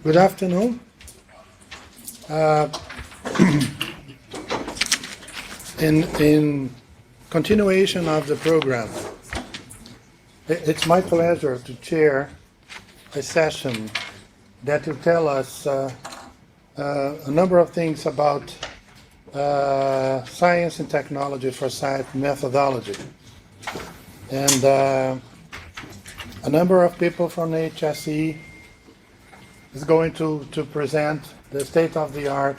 Good afternoon. In continuation of the program, it's my pleasure to chair a session that will tell us a number of things about science and technology for science methodology. And a number of people from the HSE is going to present the state-of-the-art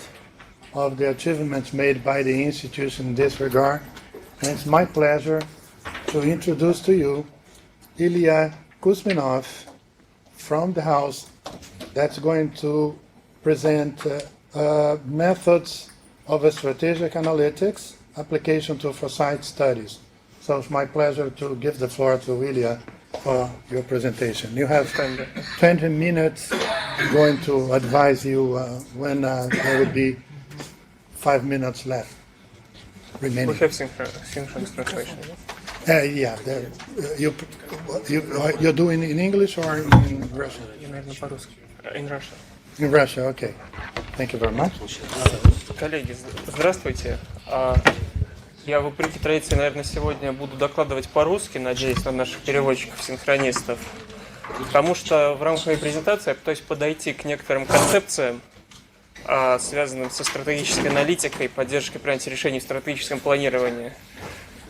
of the achievements made by the institution in this regard. And it's my pleasure to introduce to you Илья Kuzminov from the House that's going to present methods of strategic analytics, application to foresight studies. So it's my pleasure to give the floor to Илья for your presentation. You have 20 minutes. I'm going to advise you when there will be 5 minutes left remaining. We have synchronous translation. Yeah, you're doing in English or in Russian? In Russian. In Russia, okay. Thank you very much. Коллеги, здравствуйте. Я, вопреки традиции, наверное, сегодня буду докладывать по-русски, надеюсь на наших переводчиков-синхронистов, потому что в рамках моей презентации я пытаюсь подойти к некоторым концепциям, связанным со стратегической аналитикой, поддержкой принятия решений в стратегическом планировании,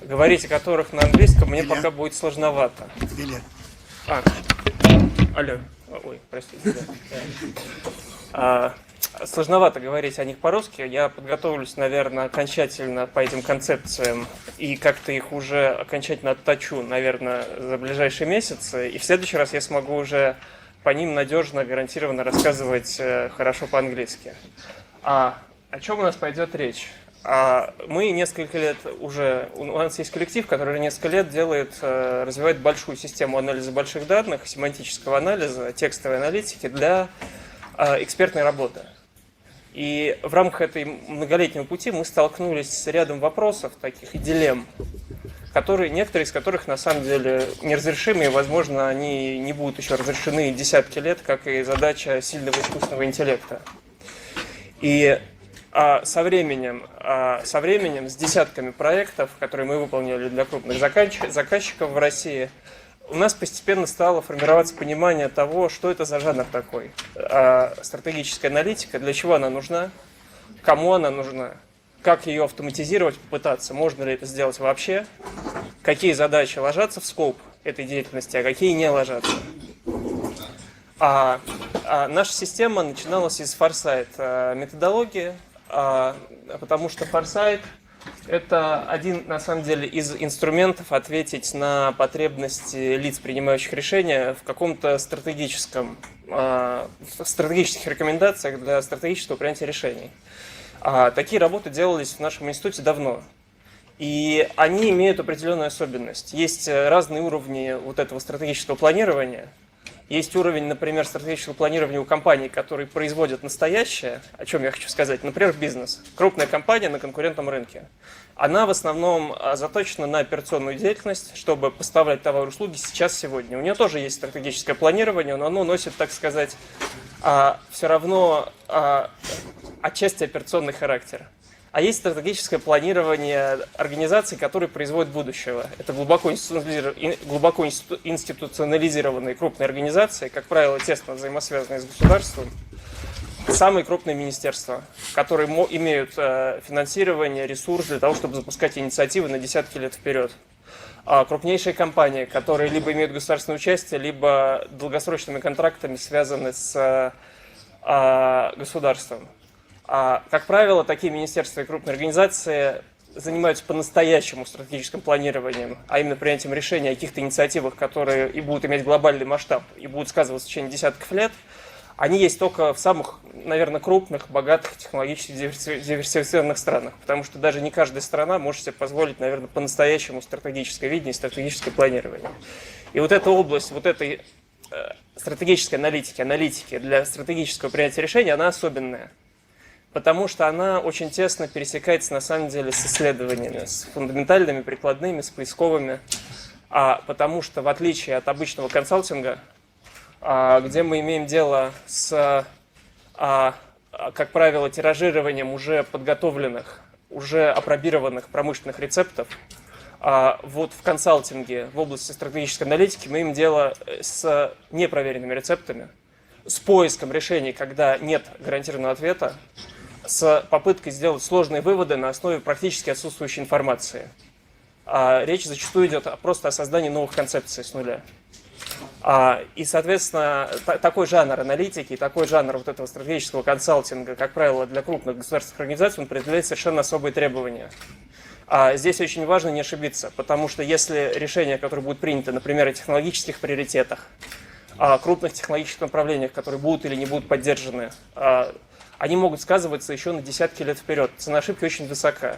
говорить о которых на английском мне пока будет сложновато. Алло. Ой, простите. Сложновато говорить о них по-русски. Я подготовлюсь, наверное, окончательно по этим концепциям и как-то их уже окончательно отточу, наверное, за ближайшие месяцы. И в следующий раз я смогу уже по ним надежно, гарантированно рассказывать хорошо по-английски. О чем у нас пойдет речь? Мы несколько лет уже, у нас есть коллектив, который несколько лет развивает большую систему анализа больших данных, семантического анализа, текстовой аналитики для экспертной работы. И в рамках этой многолетнего пути мы столкнулись с рядом вопросов, таких дилемм, некоторые из которых на самом деле неразрешимы, и, возможно, они не будут еще разрешены десятки лет, как и задача сильного искусственного интеллекта. И со временем, с десятками проектов, которые мы выполнили для крупных заказчиков в России, у нас постепенно стало формироваться понимание того, что это за жанр такой. Стратегическая аналитика, для чего она нужна, кому она нужна, как ее автоматизировать, попытаться, можно ли это сделать вообще, какие задачи ложатся в скоп этой деятельности, а какие не ложатся. Наша система начиналась из форсайт-методологии, потому что форсайт – это один, на самом деле, из инструментов ответить на потребности лиц, принимающих решения в каком-то стратегических рекомендациях для стратегического принятия решений. Такие работы делались в нашем институте давно. И они имеют определенную особенность. Есть разные уровни вот этого стратегического планирования. Есть уровень, например, стратегического планирования у компаний, которые производят настоящее, о чем я хочу сказать, например, бизнес. Крупная компания на конкурентном рынке. Она в основном заточена на операционную деятельность, чтобы поставлять товары и услуги сегодня. У нее тоже есть стратегическое планирование, но оно носит, так сказать, все равно отчасти операционный характер. А есть стратегическое планирование организаций, которые производят будущего. Это глубоко институционализированные крупные организации, как правило, тесно взаимосвязанные с государством. Самые крупные министерства, которые имеют финансирование, ресурс для того, чтобы запускать инициативы на десятки лет вперед. Крупнейшие компании, которые либо имеют государственное участие, либо долгосрочными контрактами связаны с государством. Как правило, такие министерства и крупные организации занимаются по-настоящему стратегическим планированием, а именно принятием решений о каких-то инициативах, которые и будут иметь глобальный масштаб, и будут сказываться в течение десятков лет. Они есть только в самых, наверное, крупных, богатых, технологически диверсифицированных странах, потому что даже не каждая страна может себе позволить, наверное, по-настоящему стратегическое видение, стратегическое планирование. И вот эта область, вот этой стратегической аналитики для стратегического принятия решений, она особенная. Потому что она очень тесно пересекается, на самом деле, с исследованиями, с фундаментальными, прикладными, с поисковыми. Потому что, в отличие от обычного консалтинга, где мы имеем дело с как правило, тиражированием уже подготовленных, уже апробированных промышленных рецептов. Вот в консалтинге, в области стратегической аналитики мы имеем дело с непроверенными рецептами, с поиском решений, когда нет гарантированного ответа, с попыткой сделать сложные выводы на основе практически отсутствующей информации. Речь зачастую идет просто о создании новых концепций с нуля. И, соответственно, такой жанр аналитики, такой жанр вот этого стратегического консалтинга, как правило, для крупных государственных организаций, он определяет совершенно особые требования. Здесь очень важно не ошибиться, потому что если решения, которые будут приняты, например, о технологических приоритетах, о крупных технологических направлениях, которые будут или не будут поддержаны, они могут сказываться еще на десятки лет вперед. Цена ошибки очень высока.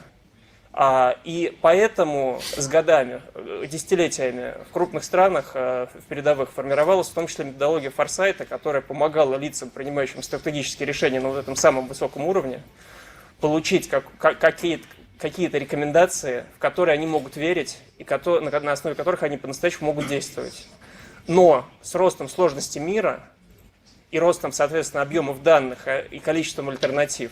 И поэтому с годами, десятилетиями в крупных странах, в передовых, формировалась в том числе методология форсайта, которая помогала лицам, принимающим стратегические решения на вот этом самом высоком уровне, получить какие-то рекомендации, в которые они могут верить и на основе которых они по-настоящему могут действовать. Но с ростом сложности мира и ростом, соответственно, объемов данных и количеством альтернатив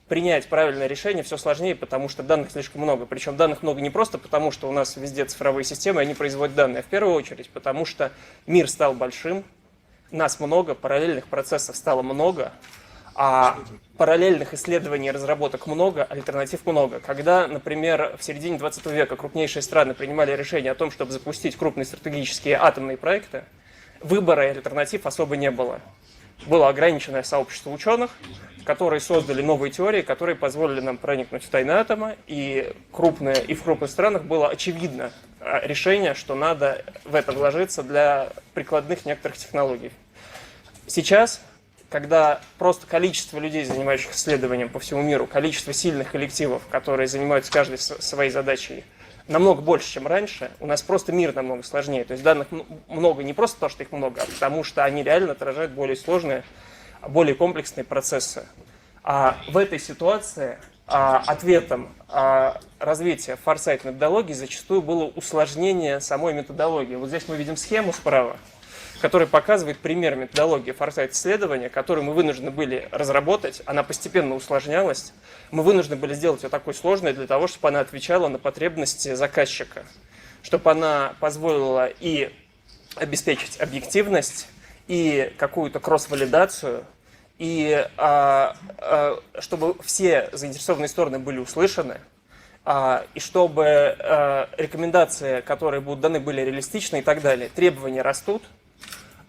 принять правильное решение все сложнее, потому что данных слишком много. Причем данных много не просто потому, что у нас везде цифровые системы, они производят данные, а в первую очередь потому, что мир стал большим, нас много, параллельных процессов стало много, а параллельных исследований и разработок много, альтернатив много. Когда, например, в середине 20 века крупнейшие страны принимали решение о том, чтобы запустить крупные стратегические атомные проекты, выбора и альтернатив особо не было. Было ограниченное сообщество ученых, которые создали новые теории, которые позволили нам проникнуть в тайны атома, и в крупных странах было очевидно решение, что надо в это вложиться для прикладных некоторых технологий. Сейчас, когда просто количество людей, занимающихся исследованием по всему миру, количество сильных коллективов, которые занимаются каждой своей задачей, намного больше, чем раньше, у нас просто мир намного сложнее. То есть данных много не просто потому, что их много, а потому что они реально отражают более сложные, более комплексные процессы. А в этой ситуации ответом развития форсайт-методологии зачастую было усложнение самой методологии. Вот здесь мы видим схему справа, которая показывает пример методологии форсайт-исследования, которую мы вынуждены были разработать. Она постепенно усложнялась. Мы вынуждены были сделать ее такой сложной для того, чтобы она отвечала на потребности заказчика, чтобы она позволила и обеспечить объективность, и какую-то кросс-валидацию, и чтобы все заинтересованные стороны были услышаны, и чтобы рекомендации, которые будут даны, были реалистичны и так далее. Требования растут,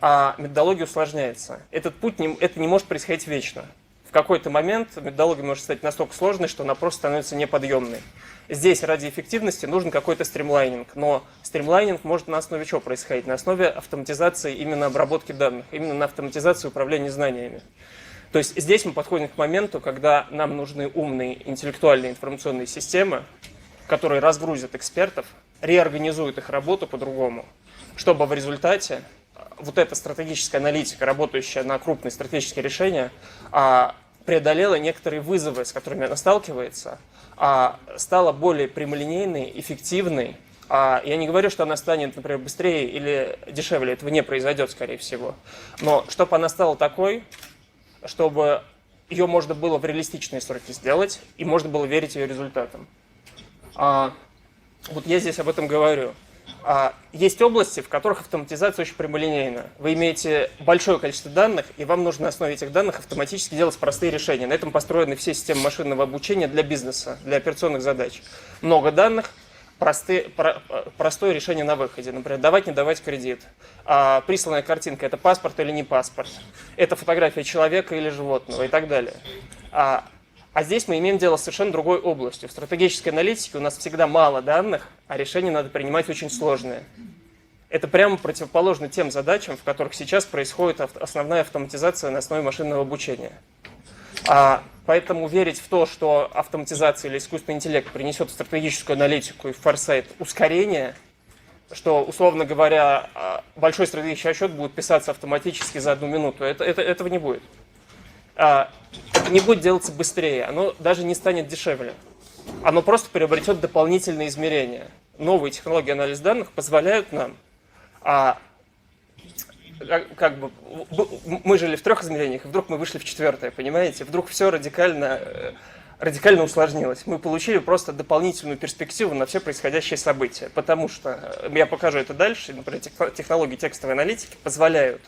а методология усложняется. Этот путь это не может происходить вечно. В какой-то момент методология может стать настолько сложной, что она просто становится неподъемной. Здесь ради эффективности нужен какой-то стримлайнинг, но стримлайнинг может на основе чего происходить? На основе автоматизации именно обработки данных, именно на автоматизации управления знаниями. То есть здесь мы подходим к моменту, когда нам нужны умные интеллектуальные информационные системы, которые разгрузят экспертов, реорганизуют их работу по-другому, чтобы в результате вот эта стратегическая аналитика, работающая на крупные стратегические решения, преодолела некоторые вызовы, с которыми она сталкивается, стала более прямолинейной, эффективной. Я не говорю, что она станет, например, быстрее или дешевле, этого не произойдет, скорее всего. Но чтобы она стала такой, чтобы ее можно было в реалистичные сроки сделать, и можно было верить ее результатам. Вот я здесь об этом говорю. Есть области, в которых автоматизация очень прямолинейна. Вы имеете большое количество данных, и вам нужно на основе этих данных автоматически делать простые решения. На этом построены все системы машинного обучения для бизнеса, для операционных задач. Много данных, простое решение на выходе. Например, давать, не давать кредит. Присланная картинка – это паспорт или не паспорт? Это фотография человека или животного и так далее. А здесь мы имеем дело с совершенно другой областью. В стратегической аналитике у нас всегда мало данных, а решения надо принимать очень сложные. Это прямо противоположно тем задачам, в которых сейчас происходит основная автоматизация на основе машинного обучения. Поэтому верить в то, что автоматизация или искусственный интеллект принесет в стратегическую аналитику и в форсайт ускорение, что, условно говоря, большой стратегический отчет будет писаться автоматически за 1 минуту, этого не будет. Не будет делаться быстрее, оно даже не станет дешевле. Оно просто приобретет дополнительные измерения. Новые технологии анализа данных позволяют нам как бы мы жили в 3 измерениях, и вдруг мы вышли в 4, понимаете? Вдруг все радикально усложнилось. Мы получили просто дополнительную перспективу на все происходящие события, потому что, я покажу это дальше, например, технологии текстовой аналитики позволяют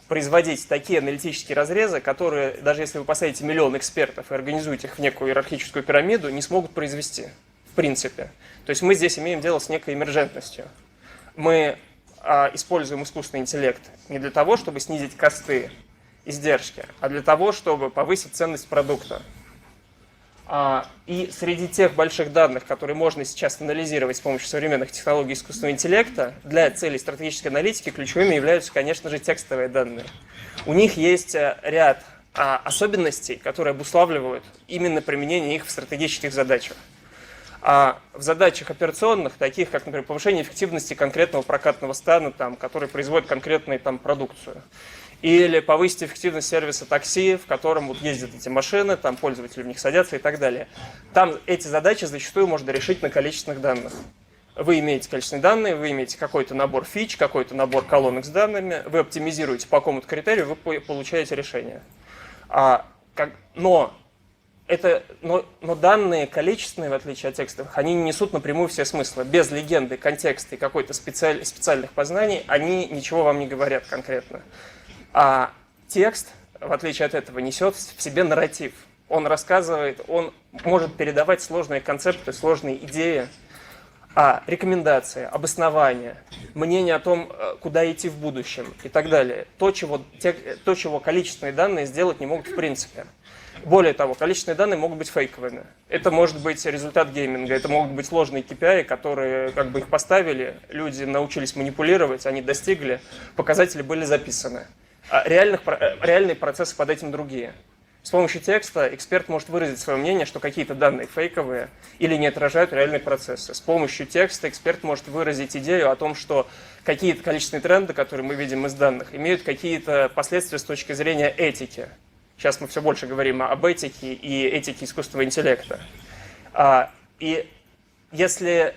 производить такие аналитические разрезы, которые, даже если вы посадите миллион экспертов и организуете их в некую иерархическую пирамиду, не смогут произвести, в принципе. То есть мы здесь имеем дело с некой эмерджентностью. Мы используем искусственный интеллект не для того, чтобы снизить косты, издержки, а для того, чтобы повысить ценность продукта. И среди тех больших данных, которые можно сейчас анализировать с помощью современных технологий искусственного интеллекта, для целей стратегической аналитики ключевыми являются, конечно же, текстовые данные. У них есть ряд особенностей, которые обуславливают именно применение их в стратегических задачах. А в задачах операционных, таких как, например, повышение эффективности конкретного прокатного стана, который производит конкретную продукцию, или повысить эффективность сервиса такси, в котором ездят эти машины, пользователи в них садятся и так далее. Там эти задачи зачастую можно решить на количественных данных. Вы имеете количественные данные, вы имеете какой-то набор фич, какой-то набор колонок с данными, вы оптимизируете по какому-то критерию, вы получаете решение. Но данные количественные, в отличие от текстовых, они не несут напрямую все смыслы. Без легенды, контекста и какой-то специальных познаний они ничего вам не говорят конкретно. А текст, в отличие от этого, несет в себе нарратив. Он рассказывает, он может передавать сложные концепты, сложные идеи, рекомендации, обоснования, мнение о том, куда идти в будущем и так далее. То, чего количественные данные сделать не могут в принципе. Более того, количественные данные могут быть фейковыми. Это может быть результат гейминга, это могут быть сложные KPI, которые их поставили, люди научились манипулировать, они достигли, показатели были записаны. А реальные процессы под этим другие. С помощью текста эксперт может выразить свое мнение, что какие-то данные фейковые или не отражают реальные процессы. С помощью текста эксперт может выразить идею о том, что какие-то количественные тренды, которые мы видим из данных, имеют какие-то последствия с точки зрения этики. Сейчас мы все больше говорим об этике и этике искусственного интеллекта. И если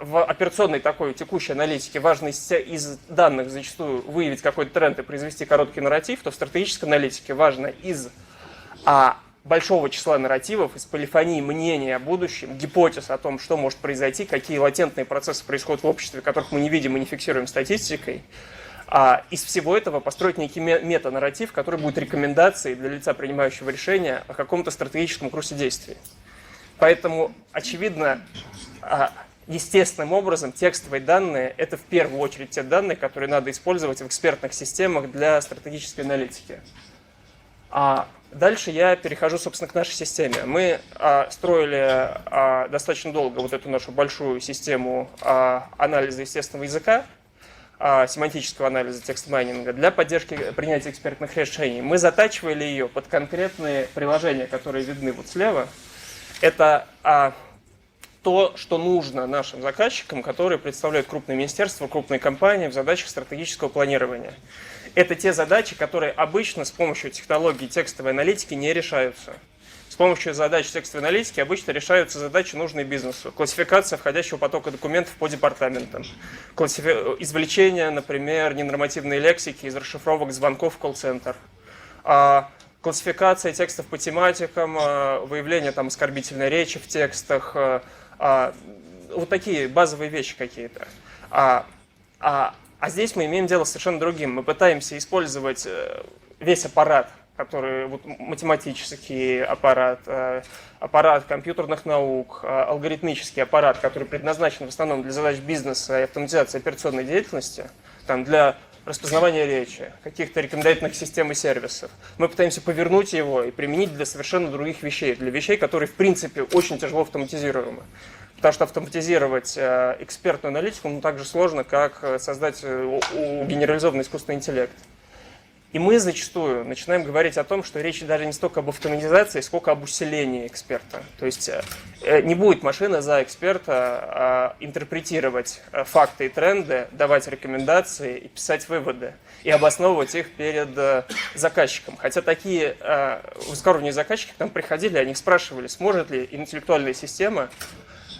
в операционной такой текущей аналитике важно из данных зачастую выявить какой-то тренд и произвести короткий нарратив, то в стратегической аналитике важно из большого числа нарративов, из полифонии мнений о будущем, гипотез о том, что может произойти, какие латентные процессы происходят в обществе, которых мы не видим и не фиксируем статистикой, из всего этого построить некий метанарратив, который будет рекомендацией для лица, принимающего решения о каком-то стратегическом курсе действий. Поэтому, очевидно, естественным образом текстовые данные – это в первую очередь те данные, которые надо использовать в экспертных системах для стратегической аналитики. Дальше я перехожу, собственно, к нашей системе. Мы строили достаточно долго вот эту нашу большую систему анализа естественного языка, семантического анализа, текст-майнинга для поддержки принятия экспертных решений. Мы затачивали ее под конкретные приложения, которые видны вот слева. Это то, что нужно нашим заказчикам, которые представляют крупные министерства, крупные компании в задачах стратегического планирования. Это те задачи, которые обычно с помощью технологий текстовой аналитики не решаются. С помощью задач текстовой аналитики обычно решаются задачи, нужные бизнесу. Классификация входящего потока документов по департаментам. Извлечение, например, ненормативной лексики из расшифровок звонков в колл-центр. Классификация текстов по тематикам, выявление оскорбительной речи в текстах. Вот такие базовые вещи какие-то. А здесь мы имеем дело с совершенно другим. Мы пытаемся использовать весь аппарат, который математический аппарат, аппарат компьютерных наук, алгоритмический аппарат, который предназначен в основном для задач бизнеса и автоматизации операционной деятельности, для распознавания речи, каких-то рекомендательных систем и сервисов. Мы пытаемся повернуть его и применить для совершенно других вещей, для вещей, которые в принципе очень тяжело автоматизируемы. Потому что автоматизировать экспертную аналитику так же сложно, как создать генерализованный искусственный интеллект. И мы зачастую начинаем говорить о том, что речь даже не столько об автоматизации, сколько об усилении эксперта. То есть не будет машина за эксперта интерпретировать факты и тренды, давать рекомендации и писать выводы, и обосновывать их перед заказчиком. Хотя такие высокоуровневые заказчики к нам приходили, они спрашивали, сможет ли интеллектуальная система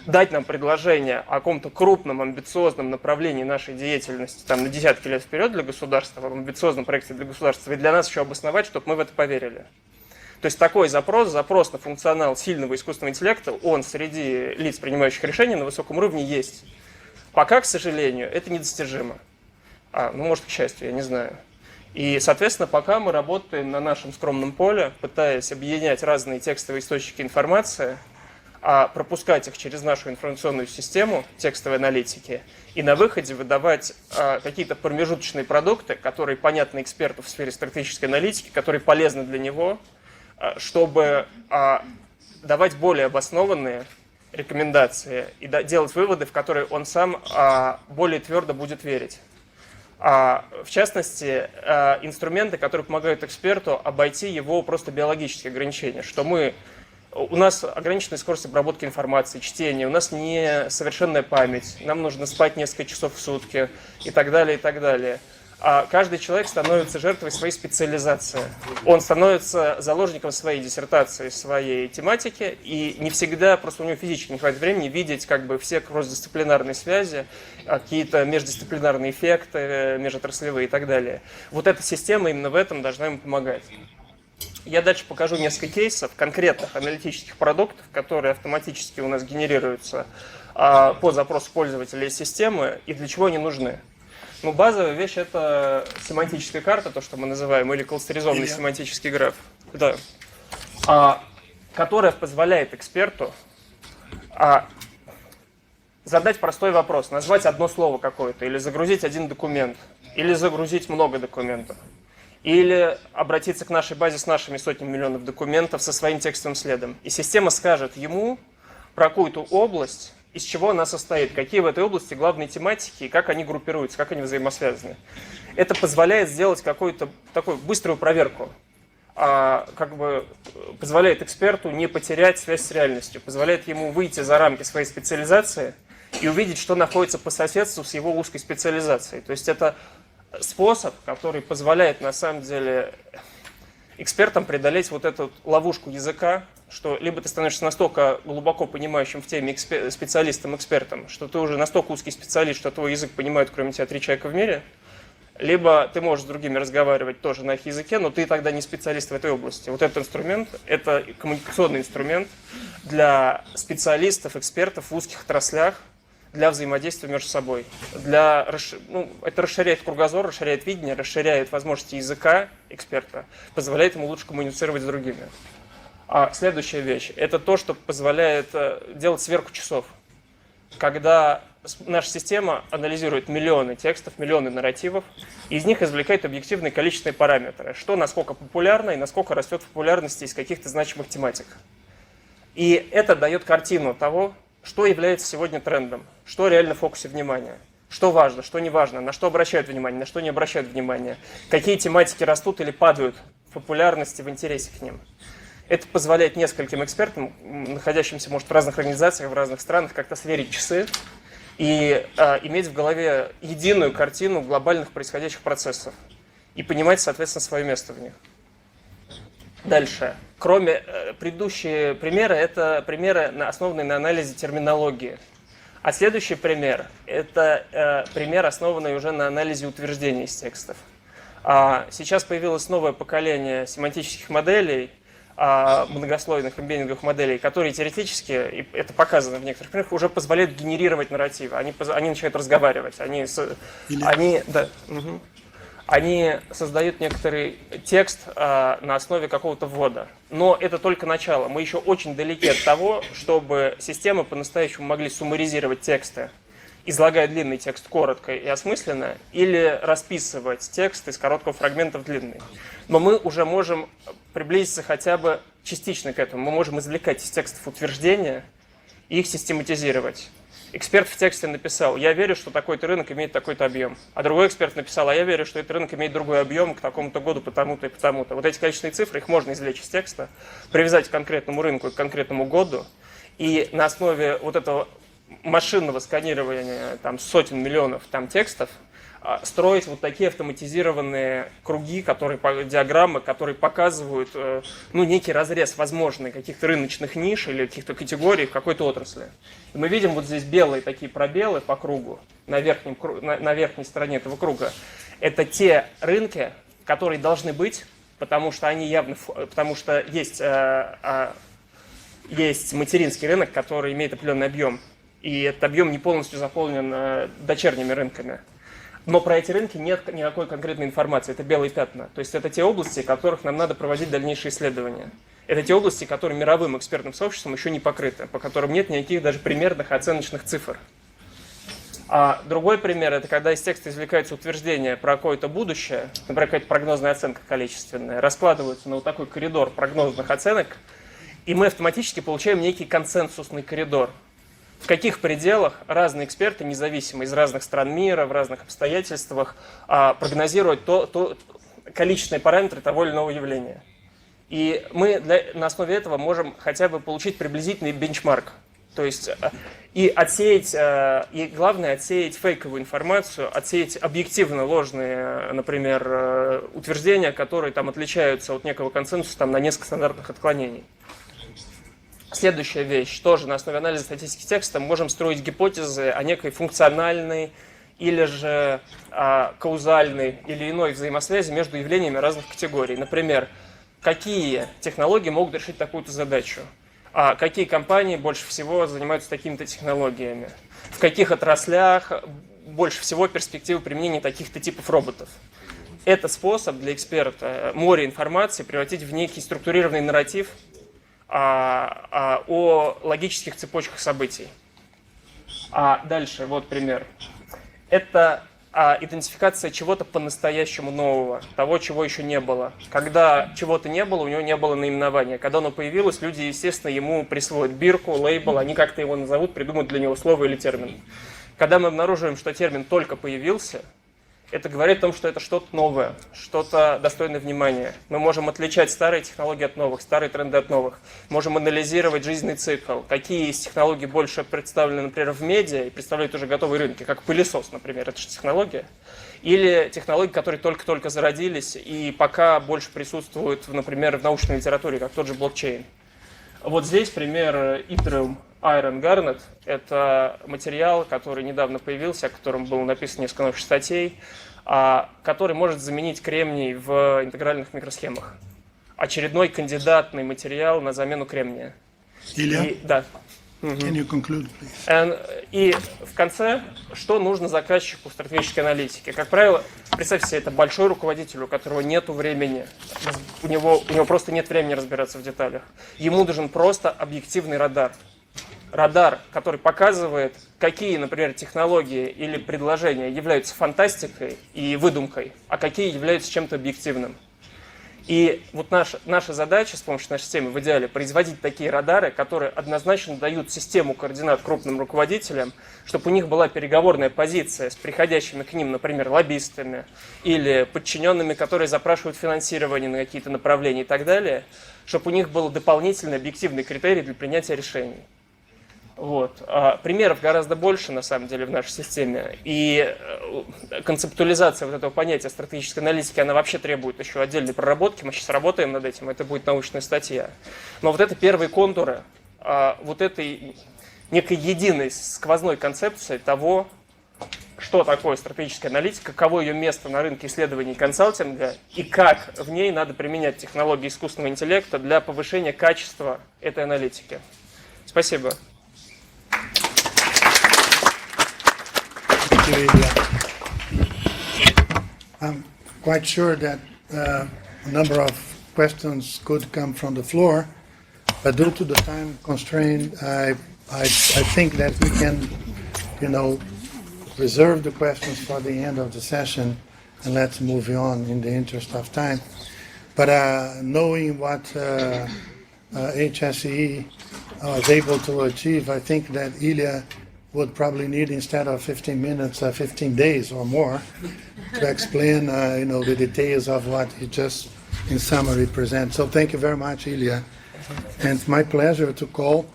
дать нам предложение о каком-то крупном, амбициозном направлении нашей деятельности там, на десятки лет вперед для государства, в амбициозном проекте для государства, и для нас еще обосновать, чтобы мы в это поверили. То есть такой запрос на функционал сильного искусственного интеллекта, он среди лиц, принимающих решения на высоком уровне, есть. Пока, к сожалению, это недостижимо. Может, к счастью, я не знаю. И, соответственно, пока мы работаем на нашем скромном поле, пытаясь объединять разные текстовые источники информации, пропускать их через нашу информационную систему текстовой аналитики и на выходе выдавать какие-то промежуточные продукты, которые понятны эксперту в сфере стратегической аналитики, которые полезны для него, чтобы давать более обоснованные рекомендации и делать выводы, в которые он сам более твердо будет верить. В частности, инструменты, которые помогают эксперту обойти его просто биологические ограничения, что у нас ограниченная скорость обработки информации, чтения, у нас несовершенная память, нам нужно спать несколько часов в сутки и так далее, и так далее. Каждый человек становится жертвой своей специализации. Он становится заложником своей диссертации, своей тематики, и не всегда, просто у него физически не хватит времени видеть все кросс-дисциплинарные связи, какие-то междисциплинарные эффекты, межотраслевые и так далее. Вот эта система именно в этом должна ему помогать. Я дальше покажу несколько кейсов конкретных аналитических продуктов, которые автоматически у нас генерируются по запросу пользователя из системы и для чего они нужны. Базовая вещь – это семантическая карта, то, что мы называем, или кластеризованный семантический граф, да, которая позволяет эксперту задать простой вопрос, назвать одно слово какое-то, или загрузить один документ, или загрузить много документов, или обратиться к нашей базе с нашими сотнями миллионов документов со своим текстовым следом. И система скажет ему про какую-то область, из чего она состоит, какие в этой области главные тематики, и как они группируются, как они взаимосвязаны. Это позволяет сделать какую-то такую быструю проверку, позволяет эксперту не потерять связь с реальностью, позволяет ему выйти за рамки своей специализации и увидеть, что находится по соседству с его узкой специализацией. То есть это способ, который позволяет на самом деле экспертам преодолеть вот эту ловушку языка, что либо ты становишься настолько глубоко понимающим в теме специалистом-экспертом, что ты уже настолько узкий специалист, что твой язык понимают кроме тебя 3 человека в мире, либо ты можешь с другими разговаривать тоже на их языке, но ты тогда не специалист в этой области. Вот этот инструмент – это коммуникационный инструмент для специалистов, экспертов в узких отраслях, для взаимодействия между собой. Это расширяет кругозор, расширяет видение, расширяет возможности языка эксперта, позволяет ему лучше коммуницировать с другими. Следующая вещь – это то, что позволяет делать сверку часов. Когда наша система анализирует миллионы текстов, миллионы нарративов, и из них извлекает объективные количественные параметры, что насколько популярно и насколько растет в популярности из каких-то значимых тематик. И это дает картину того, что является сегодня трендом, что реально в фокусе внимания, что важно, что не важно, на что обращают внимание, на что не обращают внимания, какие тематики растут или падают в популярности, в интересе к ним. Это позволяет нескольким экспертам, находящимся, может, в разных организациях, в разных странах, как-то сверить часы и иметь в голове единую картину глобальных происходящих процессов и понимать, соответственно, свое место в них. Дальше. Кроме предыдущие примеры, это примеры, основанные на анализе терминологии. А следующий пример – это пример, основанный уже на анализе утверждений из текстов. Сейчас появилось новое поколение семантических моделей, многослойных эмбеддинговых моделей, которые теоретически, и это показано в некоторых примерах, уже позволяют генерировать нарративы. Они начинают разговаривать. Они создают некоторый текст на основе какого-то ввода. Но это только начало. Мы еще очень далеки от того, чтобы системы по-настоящему могли суммаризировать тексты, излагая длинный текст коротко и осмысленно, или расписывать текст из короткого фрагмента в длинный. Но мы уже можем приблизиться хотя бы частично к этому. Мы можем извлекать из текстов утверждения и их систематизировать. Эксперт в тексте написал: я верю, что такой-то рынок имеет такой-то объем. А другой эксперт написал: а я верю, что этот рынок имеет другой объем к такому-то году, потому-то и потому-то. Вот эти количественные цифры, их можно извлечь из текста, привязать к конкретному рынку и к конкретному году. И на основе вот этого машинного сканирования сотен миллионов текстов строить вот такие автоматизированные круги, диаграммы, которые показывают некий разрез возможный каких-то рыночных ниш или каких-то категорий в какой-то отрасли. И мы видим вот здесь белые такие пробелы по кругу, на верхней стороне этого круга. Это те рынки, которые должны быть, потому что есть материнский рынок, который имеет определенный объем. И этот объем не полностью заполнен дочерними рынками. Но про эти рынки нет никакой конкретной информации. Это белые пятна. То есть это те области, в которых нам надо проводить дальнейшие исследования. Это те области, которые мировым экспертным сообществом еще не покрыты, по которым нет никаких даже примерных оценочных цифр. А другой пример – это когда из текста извлекается утверждение про какое-то будущее, например, какая-то прогнозная оценка количественная, раскладывается на вот такой коридор прогнозных оценок, и мы автоматически получаем некий консенсусный коридор. В каких пределах разные эксперты, независимо из разных стран мира, в разных обстоятельствах, прогнозируют количественные параметры того или иного явления. И мы на основе этого можем хотя бы получить приблизительный бенчмарк. То есть и главное отсеять фейковую информацию, отсеять объективно ложные, например, утверждения, которые там отличаются от некого консенсуса на несколько стандартных отклонений. Следующая вещь. Тоже на основе анализа статистики текста мы можем строить гипотезы о некой функциональной или же каузальной или иной взаимосвязи между явлениями разных категорий. Например, какие технологии могут решить такую-то задачу? Какие компании больше всего занимаются такими-то технологиями? В каких отраслях больше всего перспективы применения таких-то типов роботов? Это способ для эксперта море информации превратить в некий структурированный нарратив о логических цепочках событий. Дальше, вот пример. Это идентификация чего-то по-настоящему нового, того, чего еще не было. Когда чего-то не было, у него не было наименования. Когда оно появилось, люди, естественно, ему присвоят бирку, лейбл, они как-то его назовут, придумают для него слово или термин. Когда мы обнаруживаем, что термин только появился, это говорит о том, что это что-то новое, что-то достойное внимания. Мы можем отличать старые технологии от новых, старые тренды от новых. Можем анализировать жизненный цикл. Какие из технологий больше представлены, например, в медиа и представляют уже готовые рынки, как пылесос, например, это же технология. Или технологии, которые только-только зародились и пока больше присутствуют, например, в научной литературе, как тот же блокчейн. Вот здесь пример Yttrium Iron Garnet. Это материал, который недавно появился, о котором было написано несколько новых статей, который может заменить кремний в интегральных микросхемах. Очередной кандидатный материал на замену кремния. Илья? Да. Can you conclude, please? И в конце, что нужно заказчику стратегической аналитики? Как правило, представьте себе, это большой руководитель, у которого нет времени, у него просто нет времени разбираться в деталях. Ему нужен просто объективный радар. Радар, который показывает, какие, например, технологии или предложения являются фантастикой и выдумкой, а какие являются чем-то объективным. И вот наша задача с помощью нашей системы в идеале производить такие радары, которые однозначно дают систему координат крупным руководителям, чтобы у них была переговорная позиция с приходящими к ним, например, лоббистами или подчиненными, которые запрашивают финансирование на какие-то направления и так далее, чтобы у них был дополнительный объективный критерий для принятия решений. Вот. Примеров гораздо больше, на самом деле, в нашей системе. И концептуализация вот этого понятия стратегической аналитики, она вообще требует еще отдельной проработки. Мы сейчас работаем над этим, это будет научная статья. Но вот это первые контуры вот этой некой единой сквозной концепции того, что такое стратегическая аналитика, каково ее место на рынке исследований и консалтинга, и как в ней надо применять технологии искусственного интеллекта для повышения качества этой аналитики. Спасибо. Thank you, Илья. I'm quite sure that a number of questions could come from the floor, but due to the time constraint, I think that we can, reserve the questions for the end of the session, and let's move on in the interest of time. But knowing what HSE was able to achieve, I think that Ilya would probably need, instead of 15 minutes, 15 days or more to explain, the details of what he just, in summary, presents. So thank you very much, Ilya. And it's my pleasure to call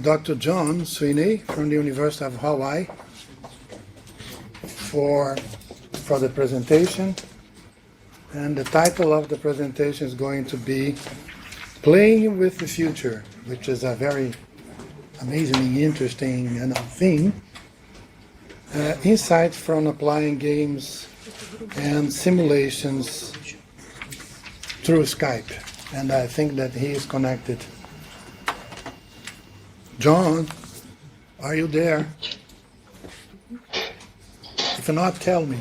Dr. John Suini from the University of Hawaii, for the presentation. And the title of the presentation is going to be Playing with the Future, which is a very amazingly interesting theme. Insights from applying games and simulations through Skype. And I think that he is connected. John, are you there? If not, tell me.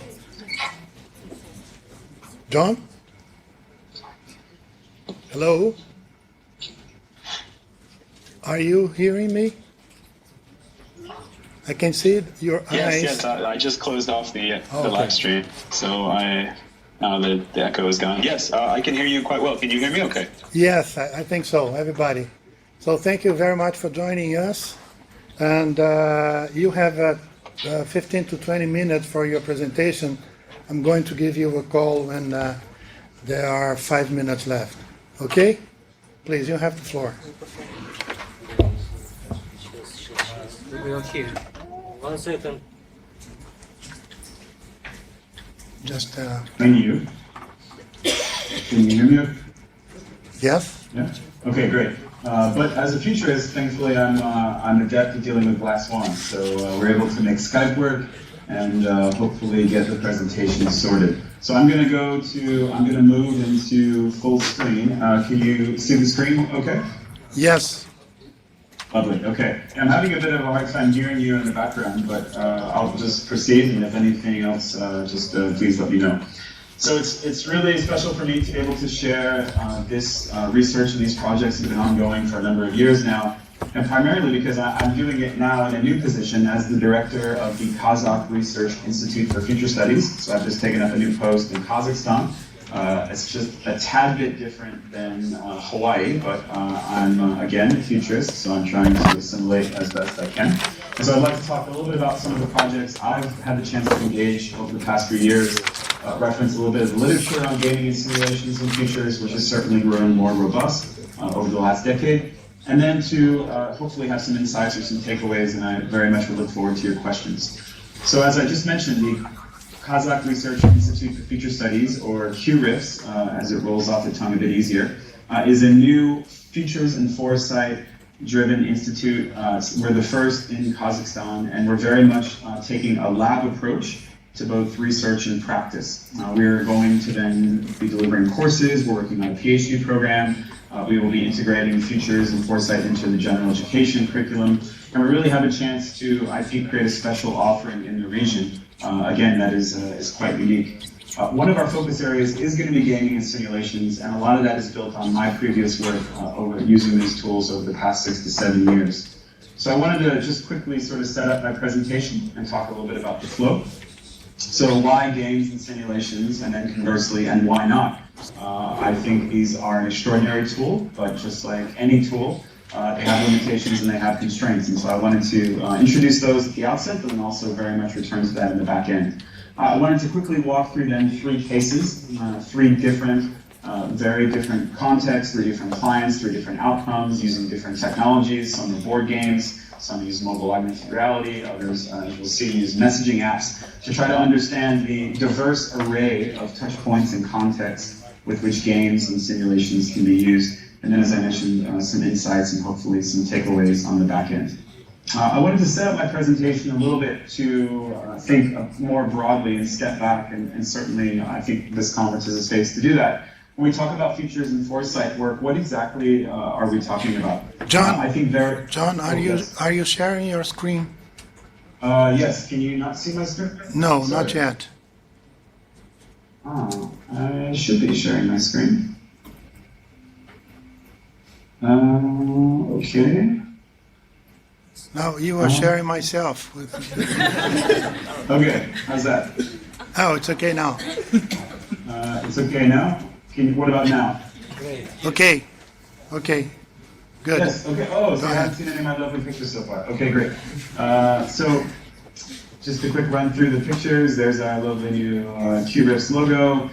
John? Hello? Are you hearing me? I can see your eyes. Yes, I just closed off the live stream, so now the echo is gone. Yes, I can hear you quite well. Can you hear me okay? Yes, I think so, everybody. So thank you very much for joining us. And you have 15 to 20 minutes for your presentation. I'm going to give you a call when there are 5 minutes left. Okay? Please, you have the floor. Okay. 1 second. Just, Thank you. Can you hear me? yes? Yeah. Okay, great. But as a futurist, thankfully, I'm adept at dealing with black swans, so we're able to make Skype work and hopefully get the presentation sorted. So I'm going to move into full screen. Can you see the screen? Okay. Yes. Lovely. Okay. I'm having a bit of a hard time hearing you in the background, but I'll just proceed, and if anything else, just please let me know. So it's really special for me to be able to share this research and these projects that have been ongoing for a number of years now, and primarily because I'm doing it now in a new position as the director of the Kazakh Research Institute for Future Studies. So I've just taken up a new post in Kazakhstan. It's just a tad bit different than Hawaii, but I'm, again, a futurist, so I'm trying to assimilate as best I can. And so I'd like to talk a little bit about some of the projects I've had the chance to engage over the past few years, reference a little bit of the literature on gaming and simulations and futures, which has certainly grown more robust over the last decade, and then to hopefully have some insights or some takeaways, and I very much would look forward to your questions. So as I just mentioned, the Kazakh Research Institute for Future Studies, or QRIFS, as it rolls off the tongue a bit easier, is a new futures and foresight-driven institute. We're the first in Kazakhstan, and we're very much taking a lab approach to both research and practice. We're going to then be delivering courses, we're working on a PhD program, we will be integrating futures and foresight into the general education curriculum, and we really have a chance to, I think, create a special offering in the region. Again, that is quite unique. One of our focus areas is going to be gaming and simulations, and a lot of that is built on my previous work over using these tools over the past 6 to 7 years. So I wanted to just quickly sort of set up my presentation and talk a little bit about the flow. So why games and simulations, and then conversely, and why not? I think these are an extraordinary tool, but just like any tool, they have limitations and they have constraints. And so I wanted to introduce those at the outset, but then also very much return to that in the back end. I wanted to quickly walk through then 3 cases, 3 different, very different contexts, 3 different clients, 3 different outcomes using different technologies. Some are board games, some use mobile augmented reality, others, as you'll see, use messaging apps to try to understand the diverse array of touch points and contexts with which games and simulations can be used. And then, as I mentioned, some insights and hopefully some takeaways on the back end. I wanted to set up my presentation a little bit to think more broadly and step back, and certainly I think this conference is a space to do that. When we talk about futures and foresight work, what exactly are we talking about? John, I think John, are you sharing your screen? Yes. Can you not see my screen? No, Sorry. not yet. Oh, I should be sharing my screen. Okay. No, you are sharing myself. Okay, how's that? Oh, it's okay now. It's okay now? What about now? Okay. Okay. Good. Yes, okay. Oh, so Go you ahead. haven't seen any of my lovely pictures so far. Okay, great. So, just a quick run through the pictures. There's our lovely new QRIFS logo,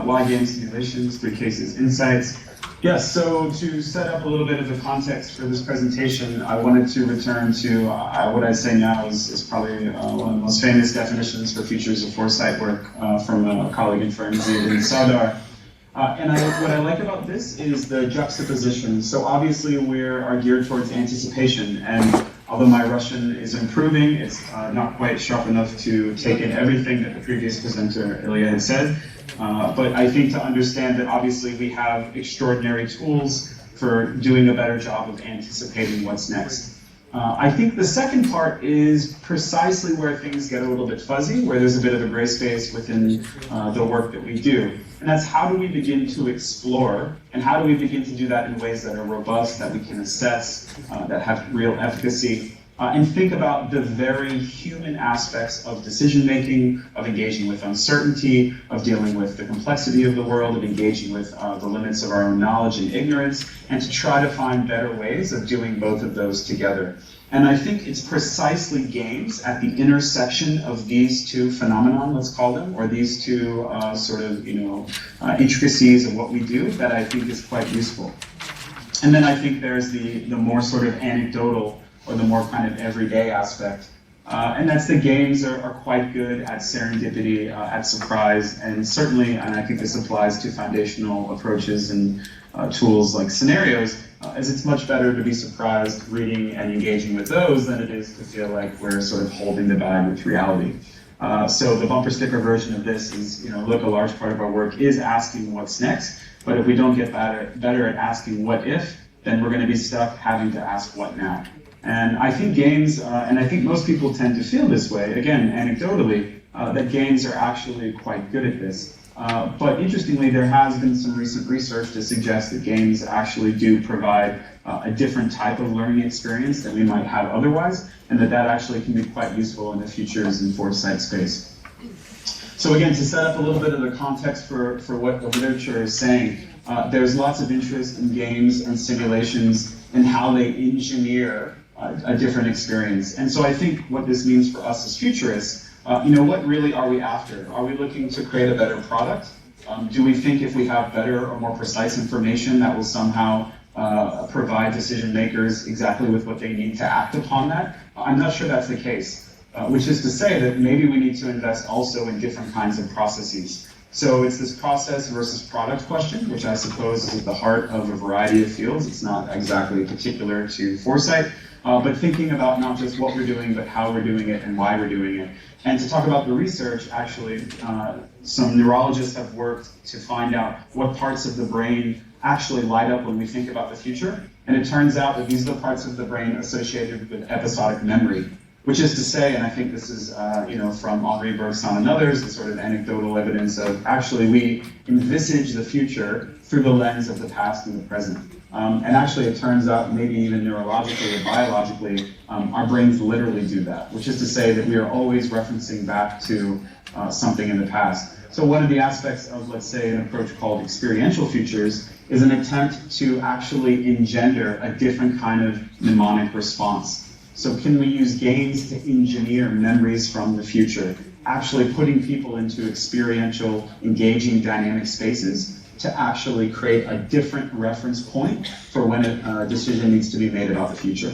why game simulations, 3 cases, insights. Yes, so to set up a little bit of the context for this presentation, I wanted to return to what I'd say now is probably one of the most famous definitions for futures of foresight work from a colleague and friend, Zaid Sadar. What I like about this is the juxtaposition. So obviously we are geared towards anticipation, and although my Russian is improving, it's not quite sharp enough to take in everything that the previous presenter, Ilya, had said. But I think to understand that obviously we have extraordinary tools for doing a better job of anticipating what's next. I think the second part is precisely where things get a little bit fuzzy, where there's a bit of a gray space within the work that we do. And that's how do we begin to explore, and how do we begin to do that in ways that are robust, that we can assess, that have real efficacy, and think about the very human aspects of decision-making, of engaging with uncertainty, of dealing with the complexity of the world, of engaging with the limits of our own knowledge and ignorance, and to try to find better ways of doing both of those together. And I think it's precisely games at the intersection of these two phenomena, let's call them, or these two intricacies of what we do that I think is quite useful. And then I think there's the more sort of anecdotal or the more kind of everyday aspect. And that's the games are quite good at serendipity, at surprise, and certainly, and I think this applies to foundational approaches and tools like scenarios, as it's much better to be surprised reading and engaging with those than it is to feel like we're sort of holding the bag with reality. So the bumper sticker version of this is, look, a large part of our work is asking what's next, but if we don't get better at asking what if, then we're going to be stuck having to ask what now. And I think games, and I think most people tend to feel this way, again, anecdotally, that games are actually quite good at this. But interestingly, there has been some recent research to suggest that games actually do provide a different type of learning experience than we might have otherwise, and that actually can be quite useful in the futures and foresight space. So again, to set up a little bit of the context for what the literature is saying, there's lots of interest in games and simulations and how they engineer a different experience. And so I think what this means for us as futurists, what really are we after? Are we looking to create a better product? Do we think if we have better or more precise information that will somehow provide decision makers exactly with what they need to act upon that? I'm not sure that's the case, which is to say that maybe we need to invest also in different kinds of processes. So it's this process versus product question, which I suppose is at the heart of a variety of fields. It's not exactly particular to foresight, but thinking about not just what we're doing, but how we're doing it and why we're doing it. And to talk about the research, actually, some neurologists have worked to find out what parts of the brain actually light up when we think about the future. And it turns out that these are the parts of the brain associated with episodic memory, which is to say, and I think this is from Henri Bergson and others, the sort of anecdotal evidence of actually we envisage the future through the lens of the past and the present. And actually it turns out maybe even neurologically or biologically, our brains literally do that, which is to say that we are always referencing back to something in the past. So one of the aspects of, let's say, an approach called experiential futures is an attempt to actually engender a different kind of mnemonic response. So can we use games to engineer memories from the future, actually putting people into experiential, engaging, dynamic spaces to actually create a different reference point for when a decision needs to be made about the future.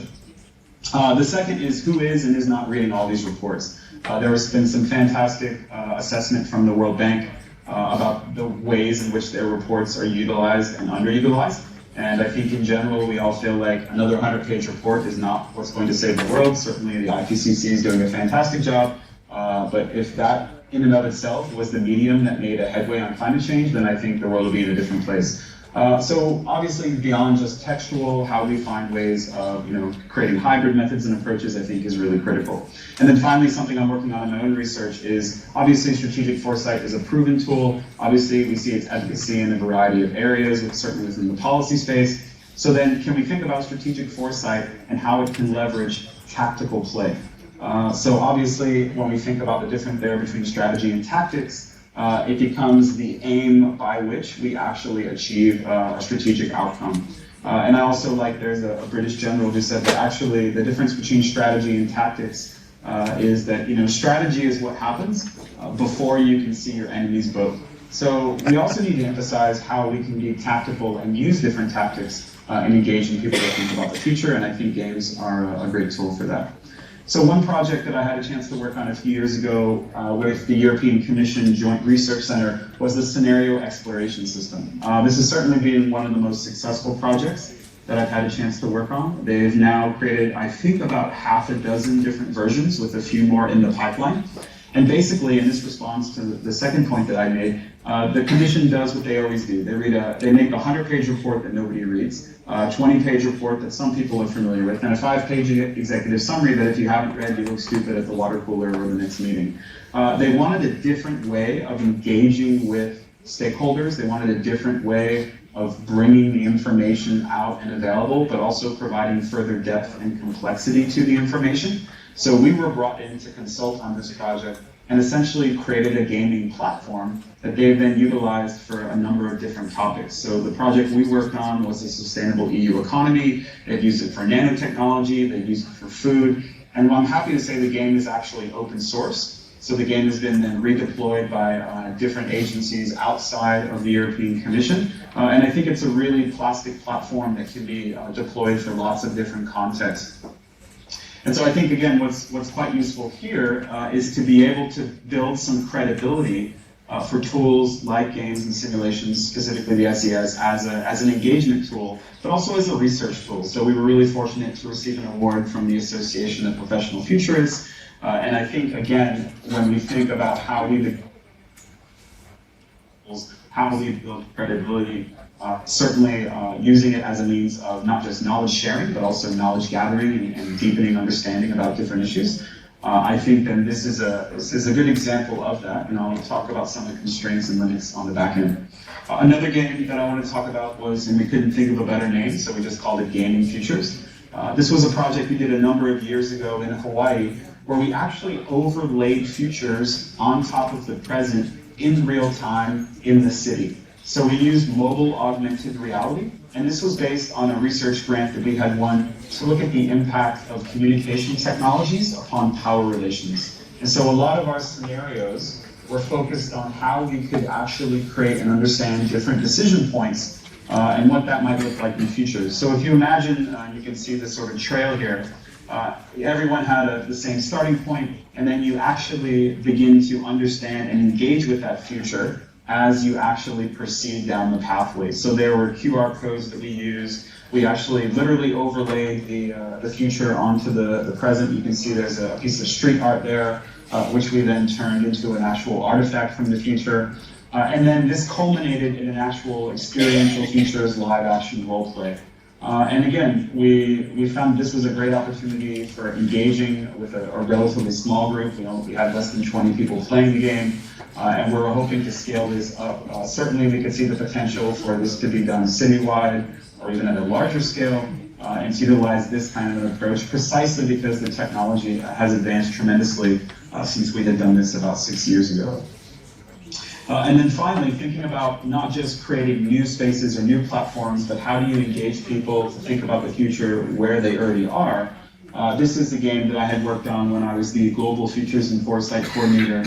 The second is who is and is not reading all these reports. There has been some fantastic assessment from the World Bank about the ways in which their reports are utilized and underutilized. And I think in general, we all feel like another 100-page report is not what's going to save the world. Certainly the IPCC is doing a fantastic job. But if that in and of itself was the medium that made a headway on climate change, then I think the world will be in a different place. So obviously beyond just textual, how we find ways of creating hybrid methods and approaches, I think is really critical. And then finally, something I'm working on in my own research is obviously strategic foresight is a proven tool. Obviously we see its efficacy in a variety of areas, certainly within the policy space. So then can we think about strategic foresight and how it can leverage tactical play? So obviously when we think about the difference there between strategy and tactics, it becomes the aim by which we actually achieve a strategic outcome. And I also there's a British general who said that actually the difference between strategy and tactics is that strategy is what happens before you can see your enemy's boat. So we also need to emphasize how we can be tactical and use different tactics in engaging people to think about the future, and I think games are a great tool for that. So one project that I had a chance to work on a few years ago with the European Commission Joint Research Center was the scenario exploration system. This has certainly been one of the most successful projects that I've had a chance to work on. They've now created, I think, about half a dozen different versions with a few more in the pipeline. And basically, and this responds to the second point that I made, the commission does what they always do. They make a 100-page report that nobody reads, a 20-page report that some people are familiar with, and a 5-page executive summary that if you haven't read, you look stupid at the water cooler or the next meeting. They wanted a different way of engaging with stakeholders. They wanted a different way of bringing the information out and available, but also providing further depth and complexity to the information. So we were brought in to consult on this project and essentially created a gaming platform that they've then utilized for a number of different topics. So the project we worked on was a sustainable EU economy. They've used it for nanotechnology, they've used it for food, and I'm happy to say the game is actually open source. So the game has been then redeployed by different agencies outside of the European Commission. And I think it's a really plastic platform that can be deployed for lots of different contexts. And so I think, again, what's quite useful here is to be able to build some credibility for tools like games and simulations, specifically the SES, as an engagement tool, but also as a research tool. So we were really fortunate to receive an award from the Association of Professional Futurists. And I think, again, when we think about how we build credibility, certainly using it as a means of not just knowledge sharing, but also knowledge gathering and deepening understanding about different issues. I think then this is a good example of that, and I'll talk about some of the constraints and limits on the back end. Another game that I want to talk about was, and we couldn't think of a better name, so we just called it Gaming Futures. This was a project we did a number of years ago in Hawaii, where we actually overlaid futures on top of the present in real time in the city. So we used mobile augmented reality, and this was based on a research grant that we had won to look at the impact of communication technologies upon power relations. And so a lot of our scenarios were focused on how we could actually create and understand different decision points and what that might look like in the future. So if you imagine, you can see this sort of trail here, everyone had the same starting point, and then you actually begin to understand and engage with that future as you actually proceed down the pathway. So there were QR codes that we used. We actually literally overlaid the future onto the present. You can see there's a piece of street art there, which we then turned into an actual artifact from the future. And then this culminated in an actual experiential futures live action role play. And again, we found this was a great opportunity for engaging with a relatively small group. We had less than 20 people playing the game, and we were hoping to scale this up. Certainly, we could see the potential for this to be done citywide or even at a larger scale, and to utilize this kind of an approach precisely because the technology has advanced tremendously since we had done this about 6 years ago. And then finally, thinking about not just creating new spaces or new platforms, but how do you engage people to think about the future where they already are. This is the game that I had worked on when I was the Global Futures and Foresight Coordinator,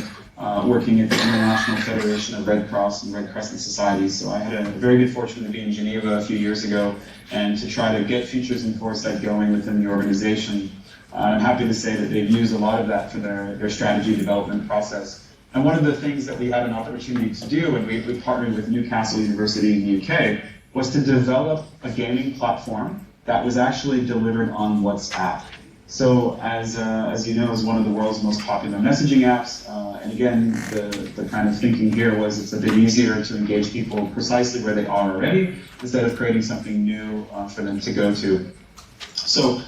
working at the International Federation of Red Cross and Red Crescent Societies. So I had a very good fortune to be in Geneva a few years ago and to try to get Futures and Foresight going within the organization. I'm happy to say that they've used a lot of that for their strategy development process. And one of the things that we had an opportunity to do, and we partnered with Newcastle University in the UK, was to develop a gaming platform that was actually delivered on WhatsApp. So as you know, is one of the world's most popular messaging apps. And again, the kind of thinking here was it's a bit easier to engage people precisely where they are already, instead of creating something new for them to go to. So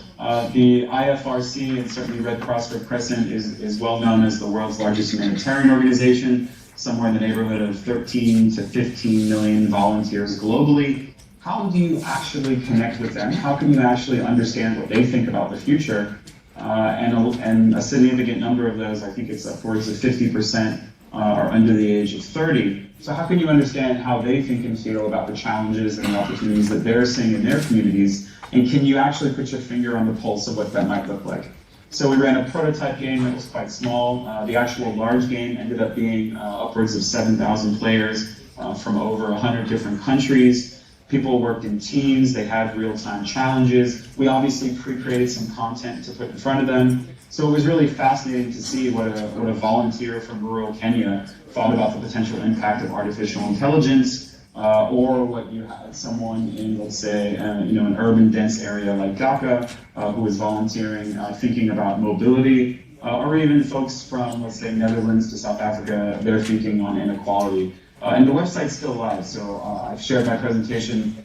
the IFRC, and certainly Red Cross Red Crescent, is well known as the world's largest humanitarian organization, somewhere in the neighborhood of 13 to 15 million volunteers globally. How do you actually connect with them? How can you actually understand what they think about the future? And a significant number of those, I think it's upwards of 50%, are under the age of 30. So how can you understand how they think and feel about the challenges and the opportunities that they're seeing in their communities? And can you actually put your finger on the pulse of what that might look like? So we ran a prototype game that was quite small. The actual large game ended up being upwards of 7,000 players from over 100 different countries. People worked in teams, they had real-time challenges. We obviously pre-created some content to put in front of them. So it was really fascinating to see what a volunteer from rural Kenya thought about the potential impact of artificial intelligence, or what you had someone in, let's say, an urban dense area like Dhaka, who was volunteering, thinking about mobility, or even folks from, let's say, Netherlands to South Africa, they're thinking on inequality. And the website's still live, so I've shared my presentation,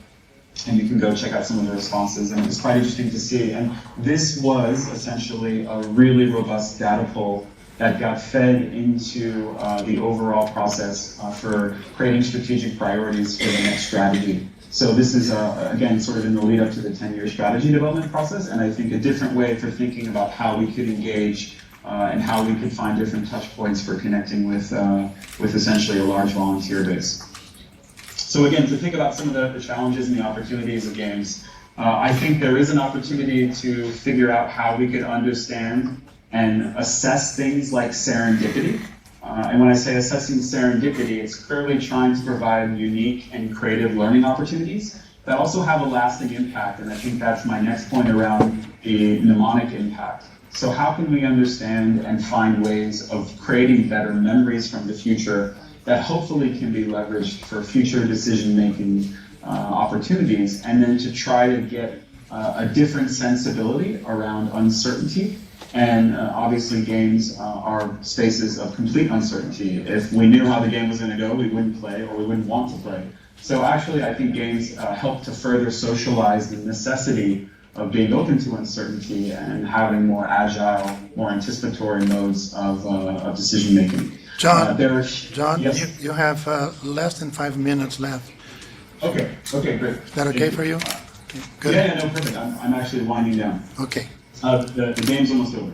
and you can go check out some of the responses, and it was quite interesting to see. And this was essentially a really robust data pool that got fed into the overall process for creating strategic priorities for the next strategy. So this is, again, sort of in the lead up to the 10-year strategy development process, and I think a different way for thinking about how we could engage and how we could find different touch points for connecting with essentially a large volunteer base. So again, to think about some of the challenges and the opportunities of games, I think there is an opportunity to figure out how we could understand and assess things like serendipity. And when I say assessing serendipity, it's clearly trying to provide unique and creative learning opportunities that also have a lasting impact. And I think that's my next point around the mnemonic impact. So how can we understand and find ways of creating better memories from the future that hopefully can be leveraged for future decision-making opportunities, and then to try to get a different sensibility around uncertainty. And obviously games are spaces of complete uncertainty. If we knew how the game was going to go, we wouldn't play, or we wouldn't want to play. So actually I think games help to further socialize the necessity of being open to uncertainty and having more agile, more anticipatory modes of decision making. John, yes? you have less than 5 minutes left. Okay, great. Is that okay for you? Okay, good. Yeah, no, perfect. I'm actually winding down. Okay. The game's almost over.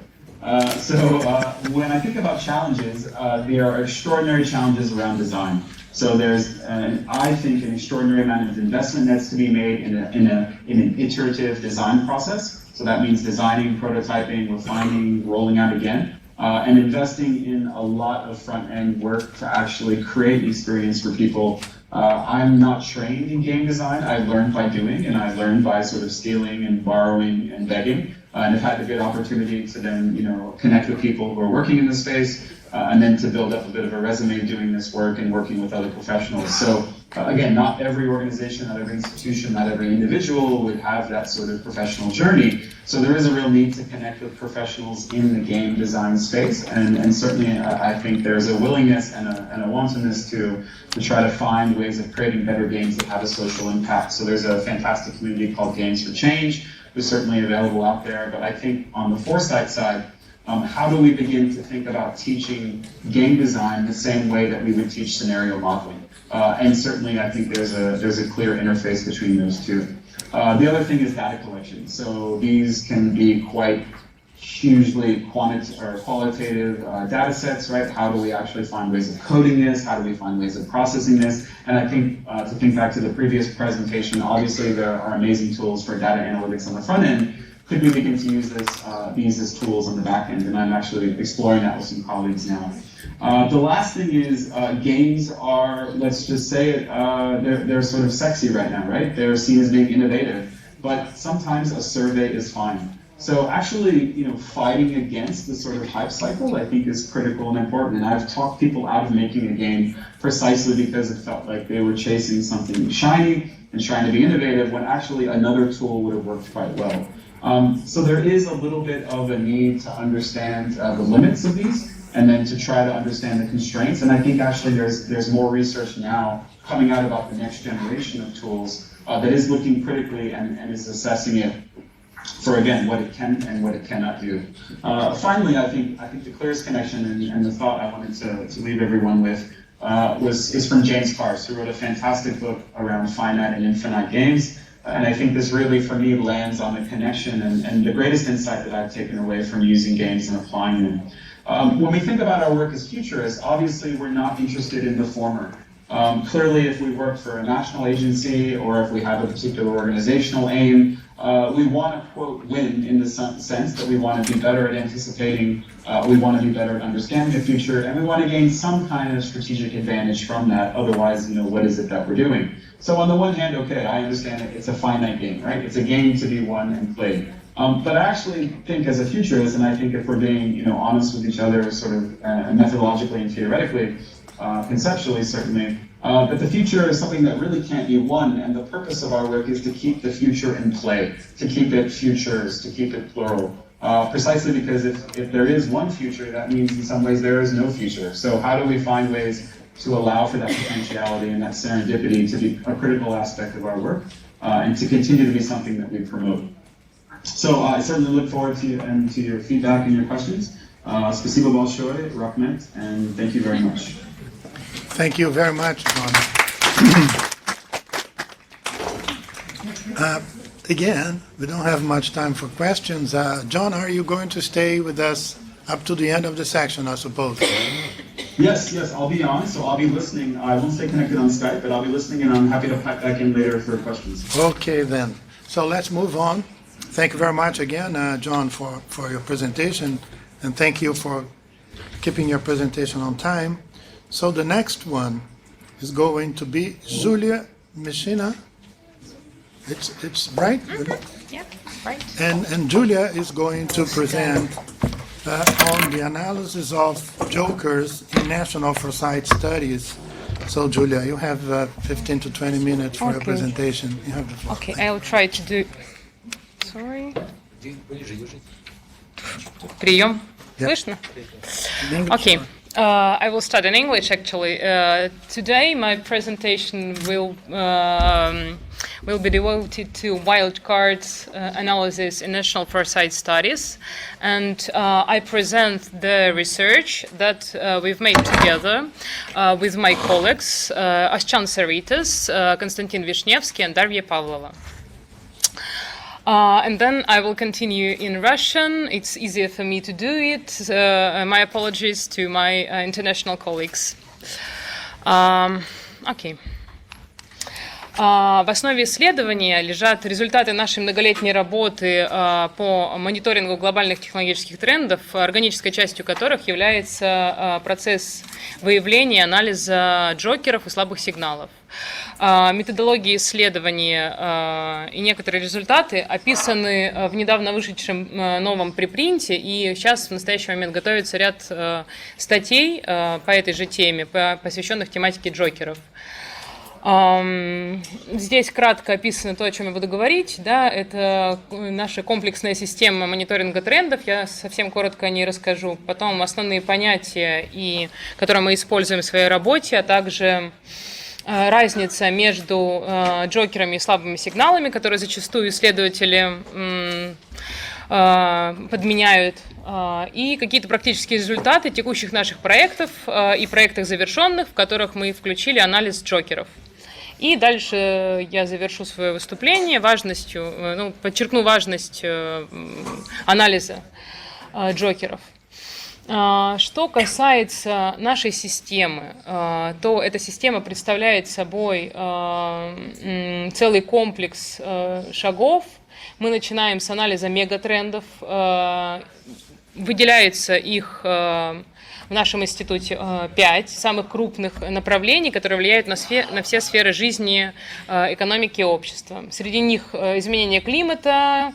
When I think about challenges, there are extraordinary challenges around design. So there's, I think, an extraordinary amount of investment that's to be made in an iterative design process. So that means designing, prototyping, refining, rolling out again, and investing in a lot of front-end work to actually create an experience for people. I'm not trained in game design. I learned by doing, and I learned by sort of stealing and borrowing and begging. And I've had the good opportunity to then, connect with people who are working in the space, and then to build up a bit of a resume doing this work and working with other professionals. So again, not every organization, not every institution, not every individual would have that sort of professional journey. So there is a real need to connect with professionals in the game design space. And certainly I think there's a willingness and a wantonness to try to find ways of creating better games that have a social impact. So there's a fantastic community called Games for Change, who's certainly available out there. But I think on the foresight side, how do we begin to think about teaching game design the same way that we would teach scenario modeling? And certainly I think there's a clear interface between those two. The other thing is data collection. So these can be quite hugely qualitative data sets, right? How do we actually find ways of coding this? How do we find ways of processing this? And I think to think back to the previous presentation, obviously there are amazing tools for data analytics on the front end. Could we begin to use these as tools on the back end? And I'm actually exploring that with some colleagues now. The last thing is games are, let's just say it, they're sort of sexy right now, right? They're seen as being innovative, but sometimes a survey is fine. So actually, fighting against the sort of hype cycle, I think, is critical and important. And I've talked people out of making a game precisely because it felt like they were chasing something shiny and trying to be innovative when actually another tool would have worked quite well. So there is a little bit of a need to understand the limits of these, and then to try to understand the constraints. And I think actually there's more research now coming out about the next generation of tools that is looking critically and is assessing it for, again, what it can and what it cannot do. Finally, I think the clearest connection and the thought I wanted to leave everyone with is from James Cars, who wrote a fantastic book around finite and infinite games. And I think this really, for me, lands on the connection and the greatest insight that I've taken away from using games and applying them. When we think about our work as futurists, obviously we're not interested in the former. Clearly, if we work for a national agency or if we have a particular organizational aim, We want to, quote, win in the sense that we want to be better at anticipating, we want to be better at understanding the future, and we want to gain some kind of strategic advantage from that. Otherwise, what is it that we're doing? So on the one hand, okay, I understand that it's a finite game, right? It's a game to be won and played. But I actually think as a futurist, and I think if we're being, honest with each other, sort of methodologically and theoretically, conceptually certainly, but the future is something that really can't be won, and the purpose of our work is to keep the future in play, to keep it futures, to keep it plural. Precisely because if there is one future, that means in some ways there is no future. So how do we find ways to allow for that potentiality and that serendipity to be a critical aspect of our work, and to continue to be something that we promote? So I certainly look forward to your feedback and your questions. Спасибо большое, Rahmet, and thank you very much. Thank you very much, John. Again, we don't have much time for questions. John, are you going to stay with us up to the end of the section, I suppose? Yes, I'll be on, so I'll be listening. I won't stay connected on Skype, but I'll be listening, and I'm happy to pipe back in later for questions. Okay, then. So let's move on. Thank you very much again, John, for your presentation, and thank you for keeping your presentation on time. So the next one is going to be Julia Milshina. It's right? Yeah, right. And Julia is going to present on the analysis of jokers in national foresight studies. So Julia, you have 15 to 20 minutes for your presentation. You have the floor. Okay, I'll try to do... Sorry. Прием. Слышно? Okay. I will start in English, actually. Today, my presentation will be devoted to wildcards analysis in national foresight studies, and I present the research that we've made together with my colleagues Ashchan Saritas, Konstantin Vishnevский, and Darya Pavlova. And then I will continue in Russian. It's easier for me to do it. My apologies to my international colleagues. Okay. В основе исследования лежат результаты нашей многолетней работы по мониторингу глобальных технологических трендов, органической частью которых является процесс выявления, анализа джокеров и слабых сигналов. Методология исследования и некоторые результаты описаны в недавно вышедшем новом препринте, и сейчас в настоящий момент готовится ряд статей по этой же теме, посвященных тематике джокеров. Здесь кратко описано то, о чем я буду говорить. Да, это наша комплексная система мониторинга трендов. Я совсем коротко о ней расскажу. Потом основные понятия, которые мы используем в своей работе, а также разница между джокерами и слабыми сигналами, которые зачастую исследователи подменяют, и какие-то практические результаты текущих наших проектов и проектов завершенных, в которых мы включили анализ джокеров. И дальше я завершу свое выступление подчеркну важность анализа джокеров. Что касается нашей системы, то эта система представляет собой целый комплекс шагов. Мы начинаем с анализа мегатрендов. Выделяется их в нашем институте 5 самых крупных направлений, которые влияют на все сферы жизни, экономики и общества. Среди них изменение климата,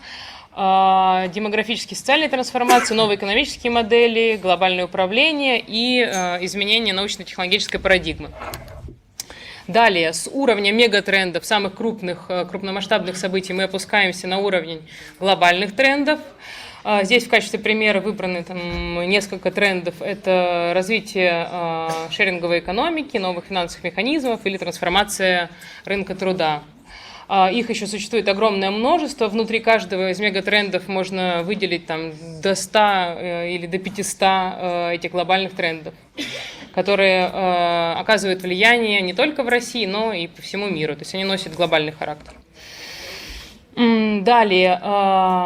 демографические и социальные трансформации, новые экономические модели, глобальное управление и изменение научно-технологической парадигмы. Далее, с уровня мегатрендов, самых крупномасштабных событий, мы опускаемся на уровень глобальных трендов. Здесь в качестве примера выбраны несколько трендов. Это развитие шеринговой экономики, новых финансовых механизмов или трансформация рынка труда. Их еще существует огромное множество. Внутри каждого из мегатрендов можно выделить до 100 или до 500 этих глобальных трендов, которые оказывают влияние не только в России, но и по всему миру. То есть они носят глобальный характер. Далее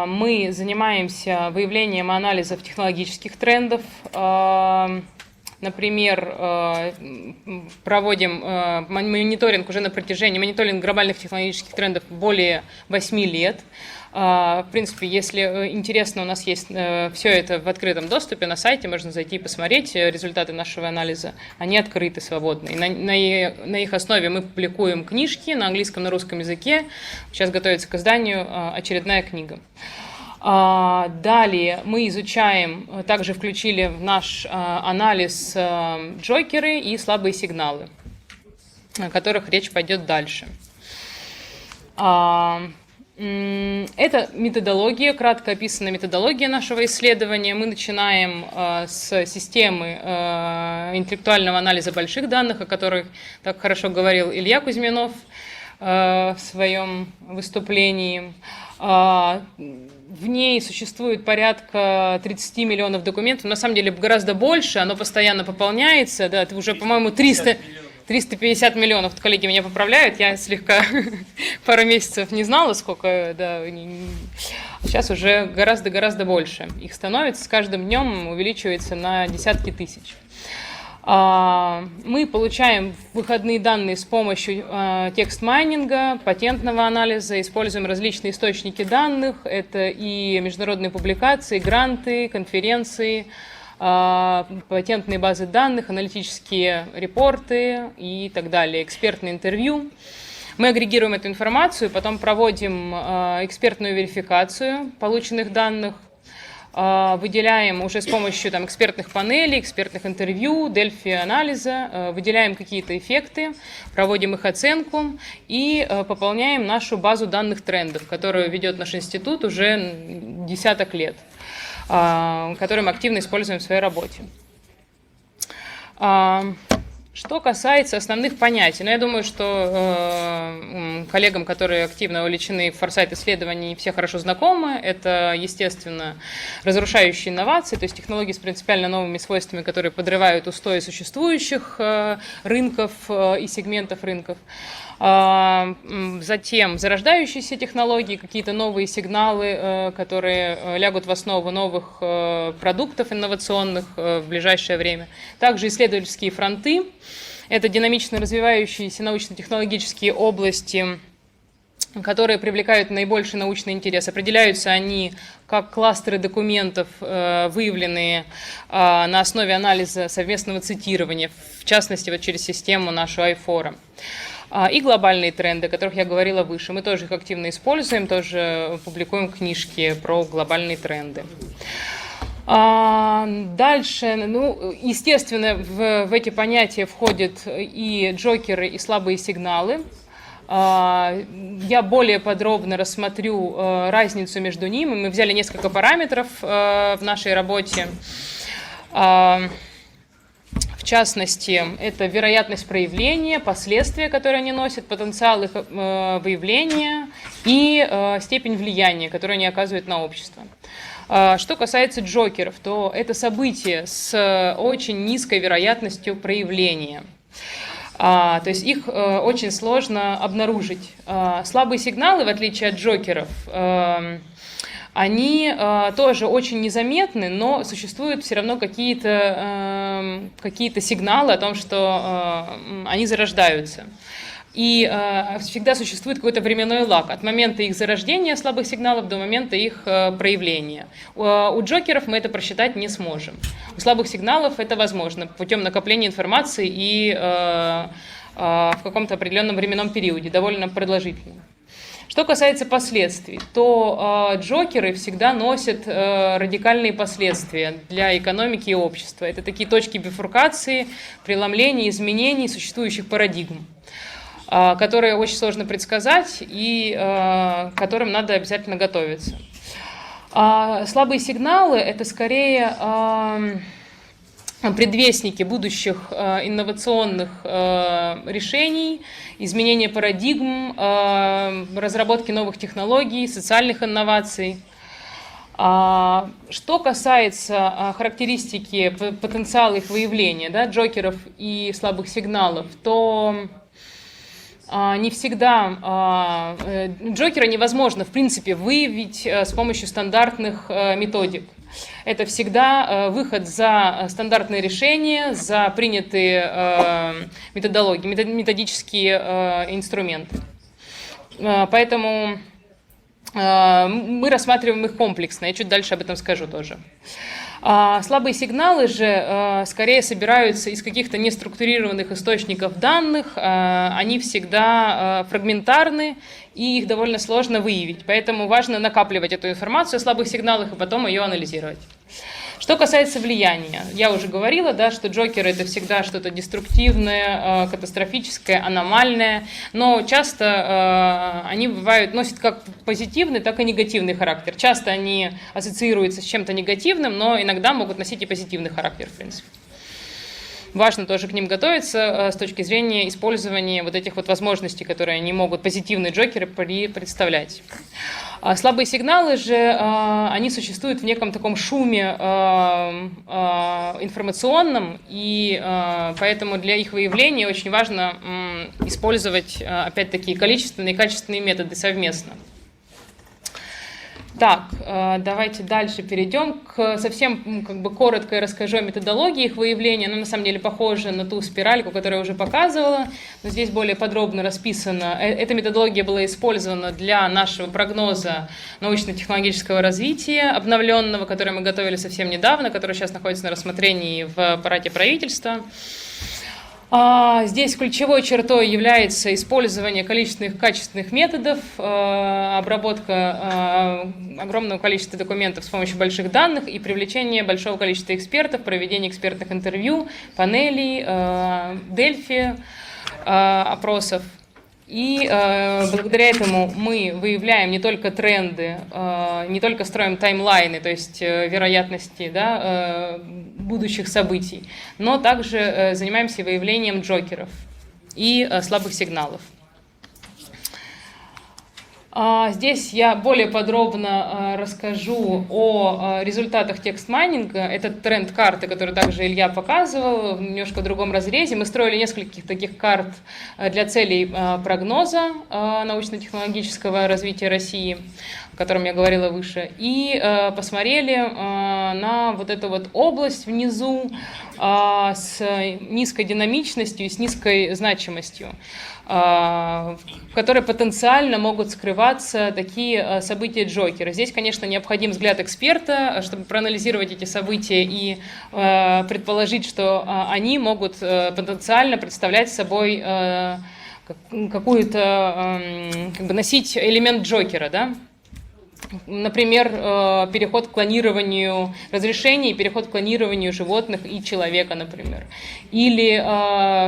мы занимаемся выявлением и анализом технологических трендов. На например, проводим мониторинг уже на протяжении, мониторинг глобальных технологических трендов более 8 лет. В принципе, если интересно, у нас есть все это в открытом доступе на сайте, можно зайти и посмотреть результаты нашего анализа. Они открыты, свободны. И на их основе мы публикуем книжки на английском, на русском языке. Сейчас готовится к изданию очередная книга. Далее мы изучаем, также включили в наш анализ джокеры и слабые сигналы, о которых речь пойдет дальше. Это методология, кратко описана методология нашего исследования. Мы начинаем с системы интеллектуального анализа больших данных, о которых так хорошо говорил Илья Кузьминов в своем выступлении. В ней существует порядка 30 миллионов документов, на самом деле гораздо больше, оно постоянно пополняется, да, это уже, по-моему, 350 миллионов, коллеги меня поправляют, я слегка пару месяцев не знала, сколько, да, сейчас уже гораздо больше. Их становится, с каждым днем увеличивается на десятки тысяч. Мы получаем выходные данные с помощью текст-майнинга, патентного анализа, используем различные источники данных, это и международные публикации, гранты, конференции, патентные базы данных, аналитические репорты и так далее, экспертные интервью. Мы агрегируем эту информацию, потом проводим экспертную верификацию полученных данных, выделяем уже с помощью экспертных панелей, экспертных интервью, дельфи-анализа, выделяем какие-то эффекты, проводим их оценку и пополняем нашу базу данных трендов, которую ведет наш институт уже десяток лет, который мы активно используем в своей работе. Что касается основных понятий, я думаю, что коллегам, которые активно увлечены в форсайт-исследовании, все хорошо знакомы. Это, естественно, разрушающие инновации, то есть технологии с принципиально новыми свойствами, которые подрывают устои существующих рынков и сегментов рынков. Затем зарождающиеся технологии, какие-то новые сигналы, которые лягут в основу новых продуктов инновационных в ближайшее время. Также исследовательские фронты. Это динамично развивающиеся научно-технологические области, которые привлекают наибольший научный интерес. Определяются они как кластеры документов, выявленные на основе анализа совместного цитирования, в частности, вот через систему нашего iFora. И глобальные тренды, о которых я говорила выше. Мы тоже их активно используем, тоже публикуем книжки про глобальные тренды. Дальше, естественно, в эти понятия входят и джокеры, и слабые сигналы. Я более подробно рассмотрю разницу между ними. Мы взяли несколько параметров в нашей работе. В частности, это вероятность проявления, последствия, которые они носят, потенциал их выявления и степень влияния, которое они оказывают на общество. Что касается джокеров, то это события с очень низкой вероятностью проявления. То есть их очень сложно обнаружить. Слабые сигналы, в отличие от джокеров, они тоже очень незаметны, но существуют все равно какие-то сигналы о том, что они зарождаются. И всегда существует какой-то временной лаг от момента их зарождения слабых сигналов до момента их проявления. У джокеров мы это просчитать не сможем. У слабых сигналов это возможно путем накопления информации и в каком-то определенном временном периоде, довольно продолжительном. Что касается последствий, то джокеры всегда носят радикальные последствия для экономики и общества. Это такие точки бифуркации, преломления, изменений существующих парадигм, которые очень сложно предсказать и к которым надо обязательно готовиться. Слабые сигналы – это скорее предвестники будущих инновационных решений, изменения парадигм, разработки новых технологий, социальных инноваций. Что касается характеристики потенциала их выявления, джокеров и слабых сигналов, то не всегда джокера невозможно, в принципе, выявить с помощью стандартных методик. Это всегда выход за стандартные решения, за принятые методологии, методические инструменты. Поэтому мы рассматриваем их комплексно, я чуть дальше об этом скажу тоже. Слабые сигналы же скорее собираются из каких-то неструктурированных источников данных, они всегда фрагментарны, и их довольно сложно выявить. Поэтому важно накапливать эту информацию о слабых сигналах и потом ее анализировать. Что касается влияния, я уже говорила, да, что джокеры — это всегда что-то деструктивное, катастрофическое, аномальное, но часто они носят как позитивный, так и негативный характер. Часто они ассоциируются с чем-то негативным, но иногда могут носить и позитивный характер, в принципе. Важно тоже к ним готовиться с точки зрения использования вот этих вот возможностей, которые они могут, позитивные джокеры, представлять. Слабые сигналы же, они существуют в неком таком шуме информационном, и поэтому для их выявления очень важно использовать, опять-таки, количественные и качественные методы совместно. Так, давайте дальше перейдем к совсем коротко я расскажу о методологии их выявления. Она на самом деле похожа на ту спиральку, которую я уже показывала, но здесь более подробно расписано. Эта методология была использована для нашего прогноза научно-технологического развития, обновленного, который мы готовили совсем недавно, который сейчас находится на рассмотрении в аппарате правительства. Здесь ключевой чертой является использование количественных и качественных методов, обработка огромного количества документов с помощью больших данных и привлечение большого количества экспертов, проведение экспертных интервью, панелей, Дельфи, опросов. И благодаря этому мы выявляем не только тренды, не только строим таймлайны, то есть вероятности, да, будущих событий, но также занимаемся выявлением джокеров и слабых сигналов. Здесь я более подробно расскажу о результатах текст-майнинга. Это тренд-карты, которые также Илья показывал, в немножко другом разрезе. Мы строили нескольких таких карт для целей прогноза научно-технологического развития России, о котором я говорила выше, и посмотрели на вот эту вот область внизу с низкой динамичностью и с низкой значимостью, в которой потенциально могут скрываться такие события-джокеры. Здесь, конечно, необходим взгляд эксперта, чтобы проанализировать эти события и предположить, что они могут потенциально представлять собой какую-то, носить элемент джокера, да? Например, переход к клонированию разрешений, переход к клонированию животных и человека, например. Или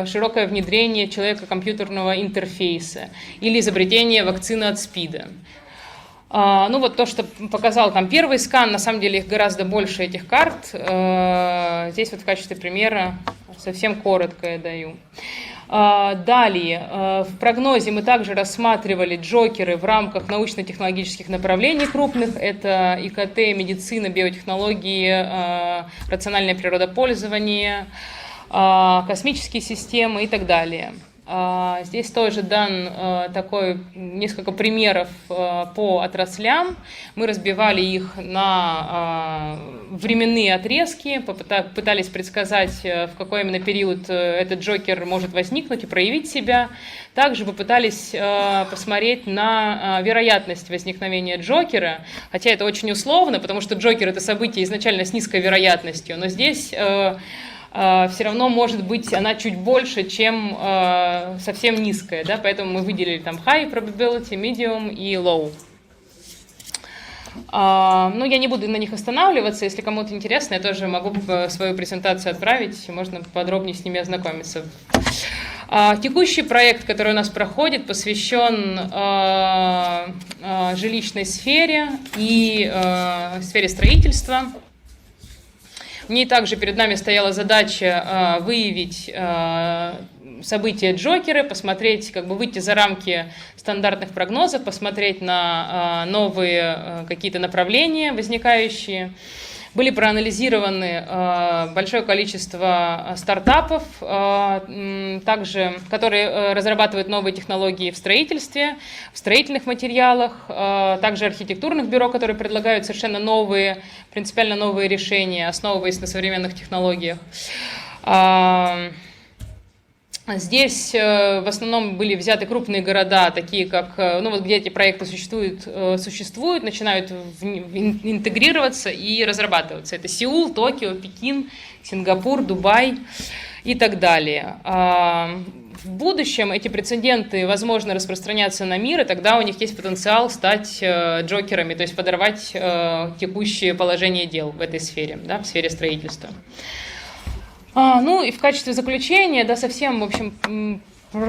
широкое внедрение человека-компьютерного интерфейса. Или изобретение вакцины от СПИДа. Ну вот то, что показал там первый скан, на самом деле их гораздо больше, этих карт. Здесь вот в качестве примера совсем коротко я даю. Далее, в прогнозе мы также рассматривали джокеры в рамках научно-технологических направлений крупных. Это ИКТ, медицина, биотехнологии, рациональное природопользование, космические системы и так далее. Здесь тоже дан такой несколько примеров по отраслям. Мы разбивали их на временные отрезки, пытались предсказать, в какой именно период этот джокер может возникнуть и проявить себя. Также попытались посмотреть на вероятность возникновения джокера, хотя это очень условно, потому что джокер — это событие изначально с низкой вероятностью, но здесь все равно может быть она чуть больше, чем совсем низкая, да? Поэтому мы выделили там high probability, medium и low. Ну, я не буду на них останавливаться, если кому-то интересно, я тоже могу свою презентацию отправить, можно подробнее с ними ознакомиться. Текущий проект, который у нас проходит, посвящен жилищной сфере и сфере строительства. В ней также перед нами стояла задача выявить события-джокеры, посмотреть, выйти за рамки стандартных прогнозов, посмотреть на новые какие-то направления возникающие. Были проанализированы большое количество стартапов, также, которые разрабатывают новые технологии в строительстве, в строительных материалах, также архитектурных бюро, которые предлагают совершенно новые, принципиально новые решения, основываясь на современных технологиях. Здесь в основном были взяты крупные города, такие как, ну вот где эти проекты существуют, начинают интегрироваться и разрабатываться. Это Сеул, Токио, Пекин, Сингапур, Дубай и так далее. В будущем эти прецеденты, возможно, распространятся на мир, и тогда у них есть потенциал стать джокерами, то есть подорвать текущее положение дел в этой сфере, да, в сфере строительства. Ну и в качестве заключения, да, совсем, в общем,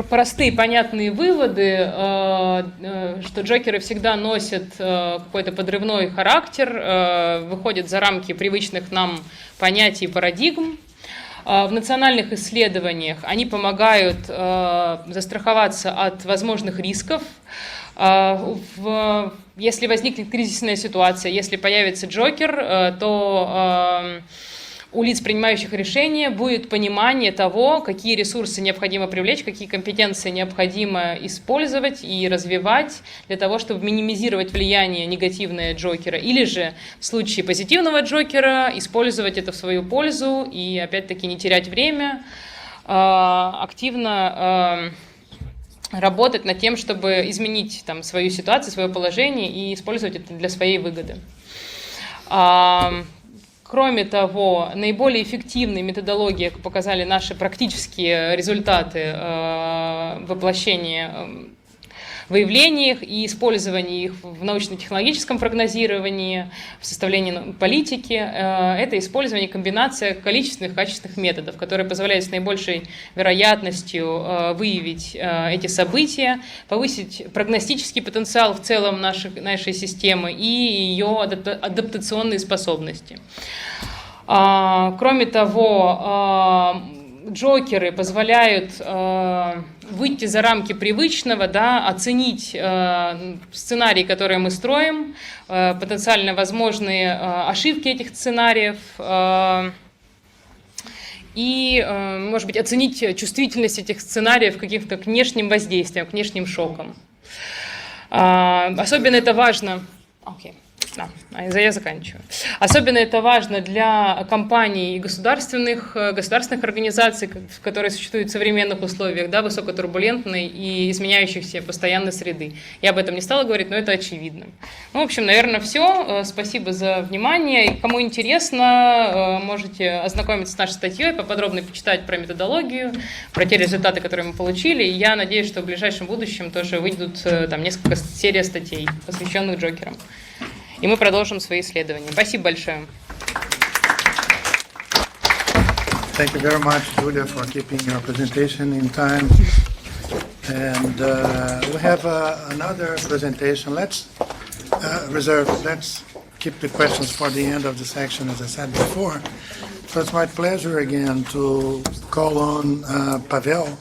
простые, понятные выводы, что джокеры всегда носят какой-то подрывной характер, выходят за рамки привычных нам понятий и парадигм. В национальных исследованиях они помогают застраховаться от возможных рисков. Если возникнет кризисная ситуация, если появится джокер, то у лиц, принимающих решения, будет понимание того, какие ресурсы необходимо привлечь, какие компетенции необходимо использовать и развивать для того, чтобы минимизировать влияние негативное джокера. Или же в случае позитивного джокера использовать это в свою пользу и опять-таки не терять время, активно работать над тем, чтобы изменить там свою ситуацию, свое положение и использовать это для своей выгоды. Кроме того, наиболее эффективной методологией, как показали наши практические результаты воплощения выявлениях и использовании их в научно-технологическом прогнозировании, в составлении политики, это использование, комбинация количественных и качественных методов, которые позволяют с наибольшей вероятностью выявить эти события, повысить прогностический потенциал в целом нашей системы и ее адаптационные способности. Кроме того, джокеры позволяют выйти за рамки привычного, да, оценить сценарии, которые мы строим, потенциально возможные ошибки этих сценариев и, может быть, оценить чувствительность этих сценариев к каким-то внешним воздействиям, к внешним шокам. Особенно это важно... Я заканчиваю. Особенно это важно для компаний и государственных организаций, которые существуют в современных условиях, да, высокотурбулентной и изменяющихся постоянной среды. Я об этом не стала говорить, но это очевидно. Ну, в общем, наверное, все. Спасибо за внимание. Кому интересно, можете ознакомиться с нашей статьей, поподробнее почитать про методологию, про те результаты, которые мы получили. И я надеюсь, что в ближайшем будущем тоже выйдут там несколько серий статей, посвященных джокерам. И мы продолжим свои исследования. Спасибо большое. Thank you very much, Julia, for keeping your presentation in time. And we have another presentation. Let's keep the questions for the end of the section, as I said before. So it's my pleasure again to call on Pavel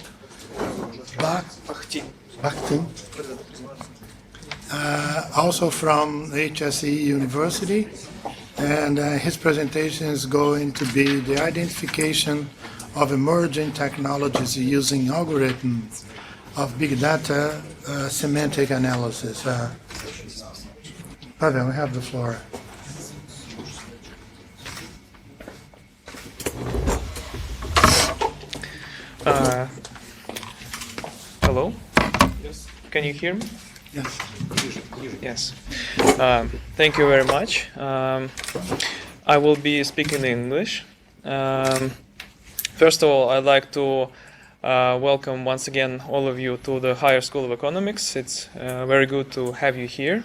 Bakhtin. Also from HSE University, and his presentation is going to be the identification of emerging technologies using algorithms of big data semantic analysis. Pavel, we have the floor. Hello? Yes. Can you hear me? Yes. Yes. Thank you very much. I will be speaking English. First of all, I'd like to welcome once again all of you to the Higher School of Economics. It's very good to have you here.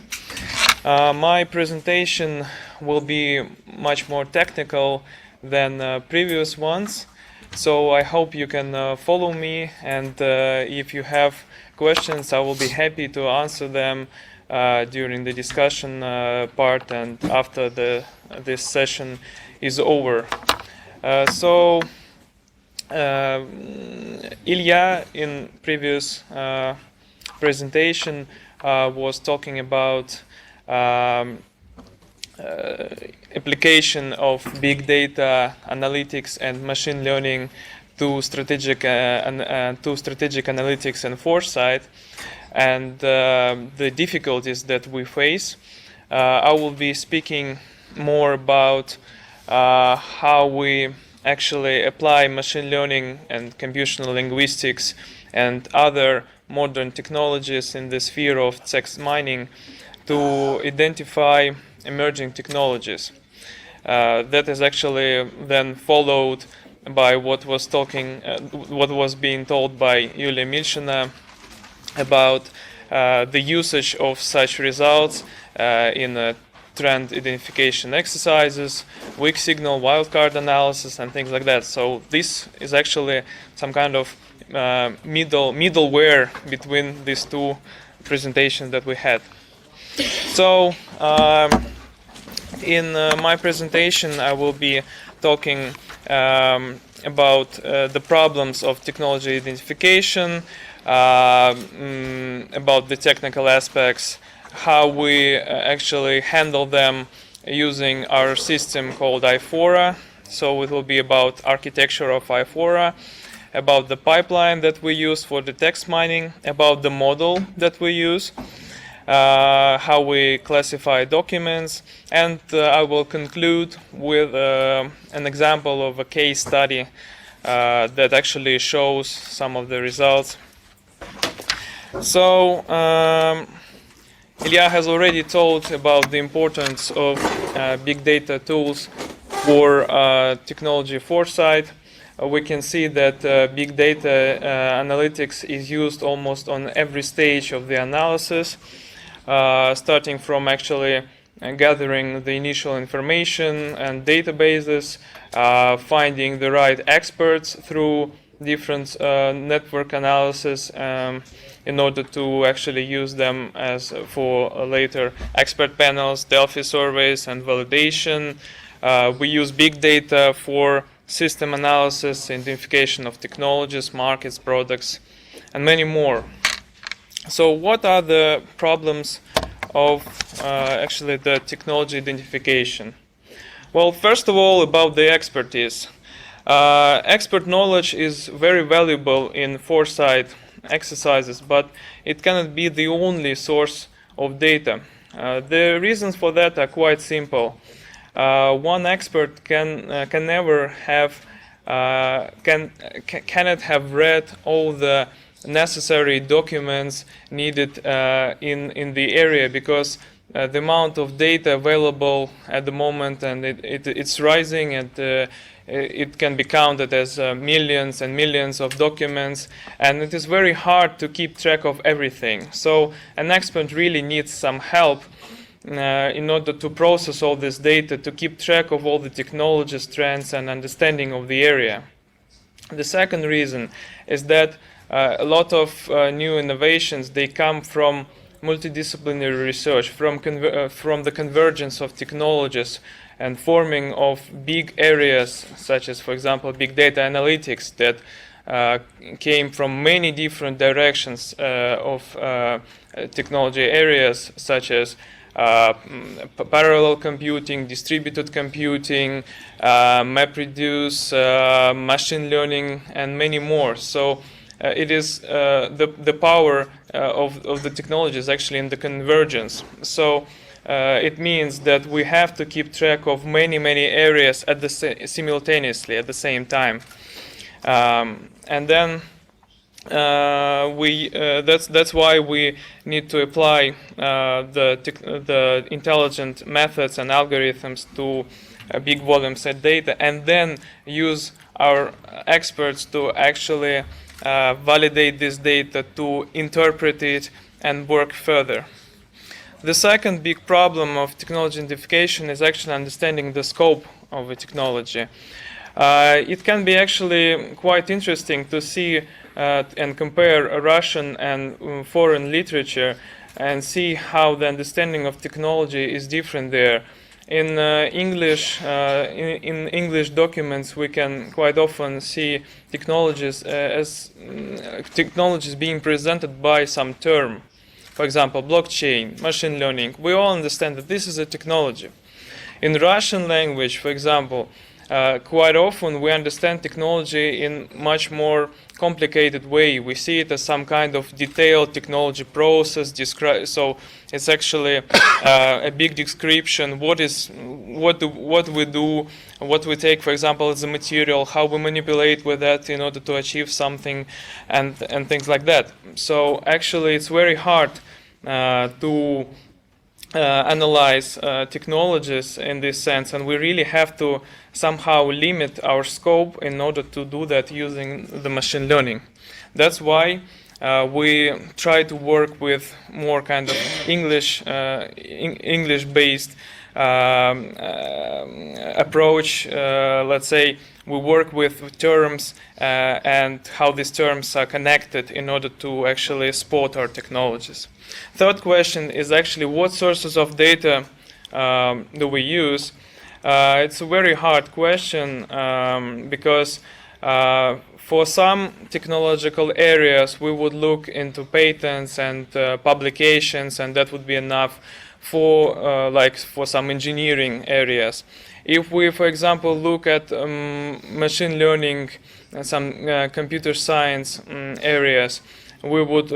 My presentation will be much more technical than previous ones, so I hope you can follow me, and if you have questions, I will be happy to answer them during the discussion part and after this session is over. Илья in previous presentation was talking about application of big data analytics and machine learning to strategic analytics and foresight, and the difficulties that we face. I will be speaking more about how we actually apply machine learning and computational linguistics and other modern technologies in the sphere of text mining to identify emerging technologies. That is actually then followed by what was being told by Julia Mильшина about the usage of such results in trend identification exercises, weak signal, wildcard analysis, and things like that. So this is actually some kind of middleware between these two presentations that we had. So in my presentation, I will be talking about the problems of technology identification, about the technical aspects, how we actually handle them using our system called iFora. So it will be about architecture of iFora, about the pipeline that we use for the text mining, about the model that we use, how we classify documents, and I will conclude with an example of a case study that actually shows some of the results. So Илья has already told about the importance of big data tools for technology foresight. We can see that big data analytics is used almost on every stage of the analysis, starting from actually gathering the initial information and databases, finding the right experts through different network analysis in order to actually use them as for later expert panels, Delphi surveys, and validation. We use big data for system analysis, identification of technologies, markets, products, and many more. So what are the problems of actually the technology identification? Well, first of all, about the expertise. Expert knowledge is very valuable in foresight exercises, but it cannot be the only source of data. The reasons for that are quite simple. One expert cannot have read all the necessary documents needed in the area, because the amount of data available at the moment, and it's rising, and it can be counted as millions and millions of documents, and it is very hard to keep track of everything. So an expert really needs some help in order to process all this data, to keep track of all the technologies, trends, and understanding of the area. The second reason is that a lot of new innovations, they come from multidisciplinary research, from the convergence of technologies and forming of big areas, such as, for example, big data analytics, that came from many different directions of technology areas, such as parallel computing, distributed computing, MapReduce, machine learning, and many more. So it is the power of the technology is actually in the convergence. So it means that we have to keep track of many areas at simultaneously at the same time, and then that's why we need to apply the intelligent methods and algorithms to big volume set data, and then use our experts to actually validate this data, to interpret it and work further. The second big problem of technology identification is actually understanding the scope of a technology. It can be actually quite interesting to see and compare Russian and foreign literature and see how the understanding of technology is different there. In English documents, we can quite often see technologies as technologies being presented by some term. For example, blockchain, machine learning. We all understand that this is a technology. In Russian language, for example, quite often we understand technology in much more complicated way. We see it as some kind of detailed technology process. So it's actually a big description. What we do, what we take, for example, as a material, how we manipulate with that in order to achieve something, and things like that. So actually, it's very hard to analyze technologies in this sense, and we really have to somehow limit our scope in order to do that using the machine learning. That's why we try to work with more kind of English-based approach. Let's say we work with terms and how these terms are connected in order to actually spot our technologies. Third question is actually what sources of data do we use? It's a very hard question because for some technological areas we would look into patents and publications, and that would be enough for for some engineering areas. If we, for example, look at machine learning and some computer science areas, we would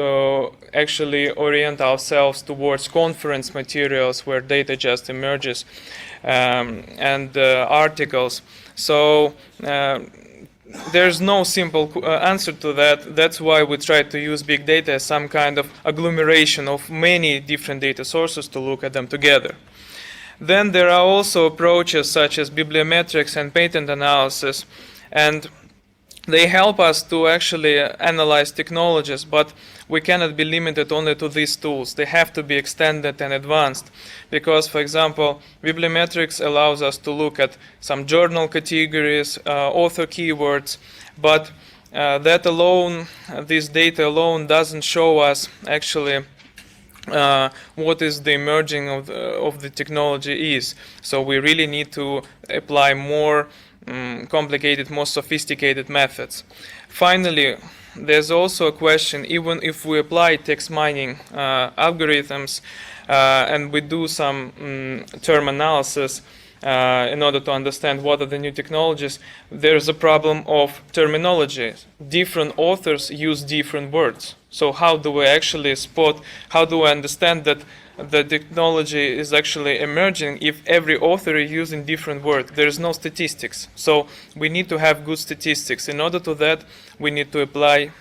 actually orient ourselves towards conference materials where data just emerges and articles. So there's no simple answer to that. That's why we try to use big data as some kind of agglomeration of many different data sources to look at them together. Then there are also approaches such as bibliometrics and patent analysis, and they help us to actually analyze technologies, but we cannot be limited only to these tools. They have to be extended and advanced because, for example, bibliometrics allows us to look at some journal categories, author keywords, but that alone, this data alone doesn't show us actually what is the emerging of the technology is. So we really need to apply more complicated, more sophisticated methods. Finally, there's also a question, even if we apply text mining algorithms and we do some term analysis in order to understand what are the new technologies, there's a problem of terminology. Different authors use different words. So how do we actually spot, how do we understand that the technology is actually emerging if every author is using different words? There's no statistics. So we need to have good statistics. In order to that, we need to apply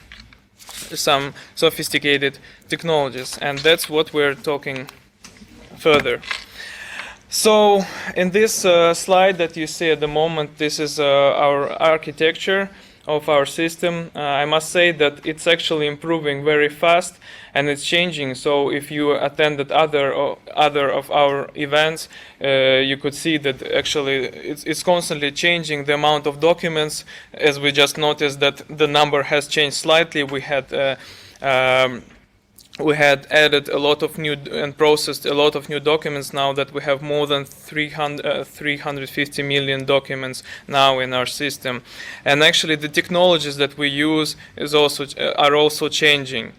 some sophisticated technologies, and that's what we're talking further. So in this slide that you see at the moment, this is our architecture of our system. I must say that it's actually improving very fast and it's changing. So if you attended other of our events, you could see that actually it's constantly changing the amount of documents. As we just noticed that the number has changed slightly. We had added a lot of new and processed a lot of new documents now that we have more than 350 million documents now in our system. And actually the technologies that we use are also changing.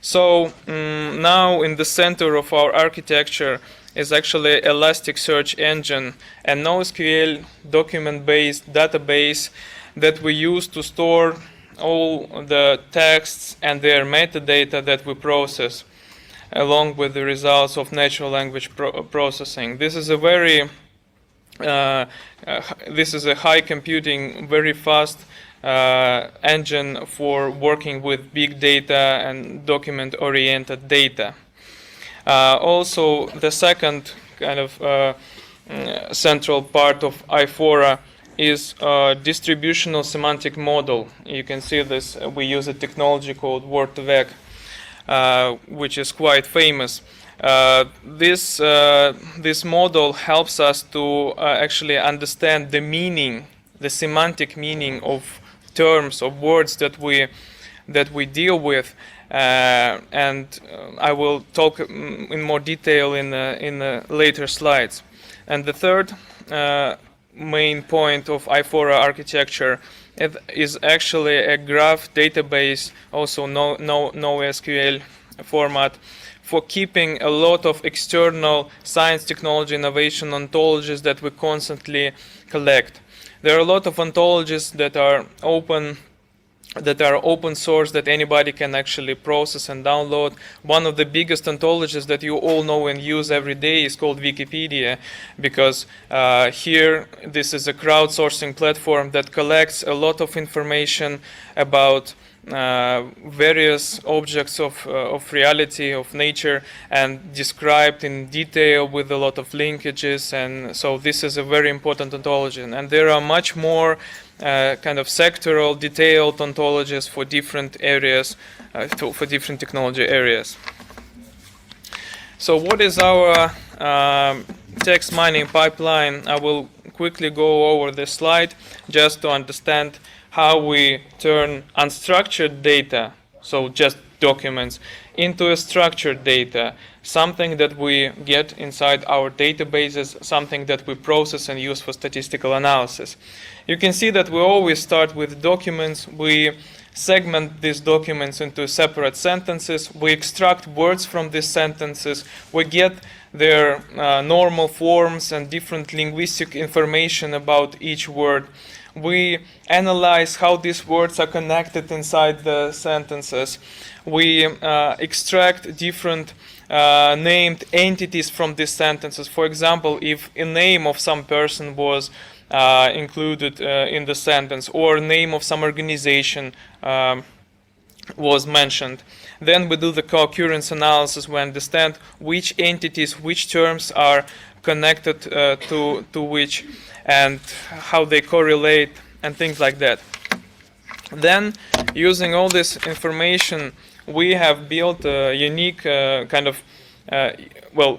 So now in the center of our architecture is actually Elasticsearch engine, a NoSQL document-based database that we use to store all the texts and their metadata that we process, along with the results of natural language processing. This is a very, this is a high computing, very fast engine for working with big data and document-oriented data. Also, the second kind of central part of I4A is a distributional semantic model. You can see this. We use a technology called Word2Vec, which is quite famous. This model helps us to actually understand the meaning, the semantic meaning of terms, of words that we deal with, and I will talk in more detail in the later slides. And the third main point of I4A architecture is actually a graph database, also NoSQL format, for keeping a lot of external science, technology, innovation ontologies that we constantly collect. There are a lot of ontologies that are open source, that anybody can actually process and download. One of the biggest ontologies that you all know and use every day is called Wikipedia, because here this is a crowdsourcing platform that collects a lot of information about various objects of reality, of nature, and described in detail with a lot of linkages. And so this is a very important ontology. And there are much more kind of sectoral, detailed ontologies for different areas, for different technology areas. So what is our text mining pipeline? I will quickly go over this slide just to understand how we turn unstructured data, so just documents, into a structured data, something that we get inside our databases, something that we process and use for statistical analysis. You can see that we always start with documents. We segment these documents into separate sentences. We extract words from these sentences. We get their normal forms and different linguistic information about each word. We analyze how these words are connected inside the sentences. We extract different named entities from these sentences. For example, if a name of some person was included in the sentence, or name of some organization was mentioned, then we do the co-occurrence analysis. We understand which entities, which terms are connected to which, and how they correlate, and things like that. Then, using all this information, we have built a unique kind of,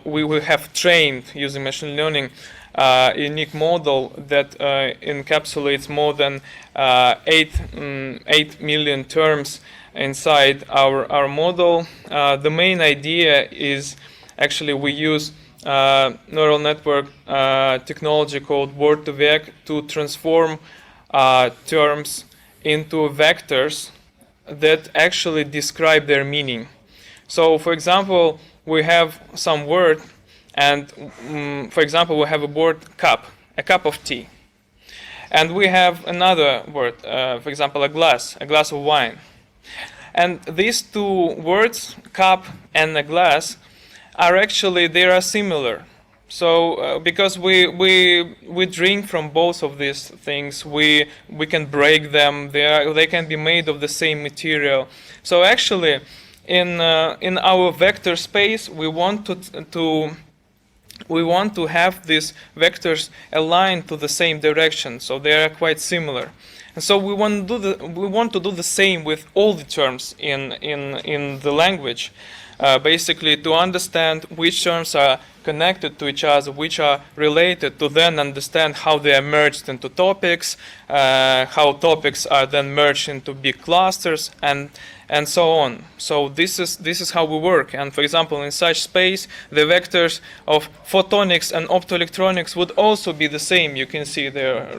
we will have trained, using machine learning, a unique model that encapsulates more than 8 million terms inside our model. The main idea is actually we use neural network technology called word-to-vec to transform terms into vectors that actually describe their meaning. So, for example, we have some word, and for example, we have a word cup, a cup of tea. And we have another word, for example, a glass of wine. And these two words, cup and a glass, are actually, they are similar. So because we drink from both of these things, we can break them. They can be made of the same material. So actually, in our vector space, we want to have these vectors aligned to the same direction, so they are quite similar. And so we want to do the same with all the terms in the language, basically to understand which terms are connected to each other, which are related, to then understand how they are merged into topics, how topics are then merged into big clusters, and so on. So this is how we work. And for example, in such space, the vectors of photonics and optoelectronics would also be the same. You can see they're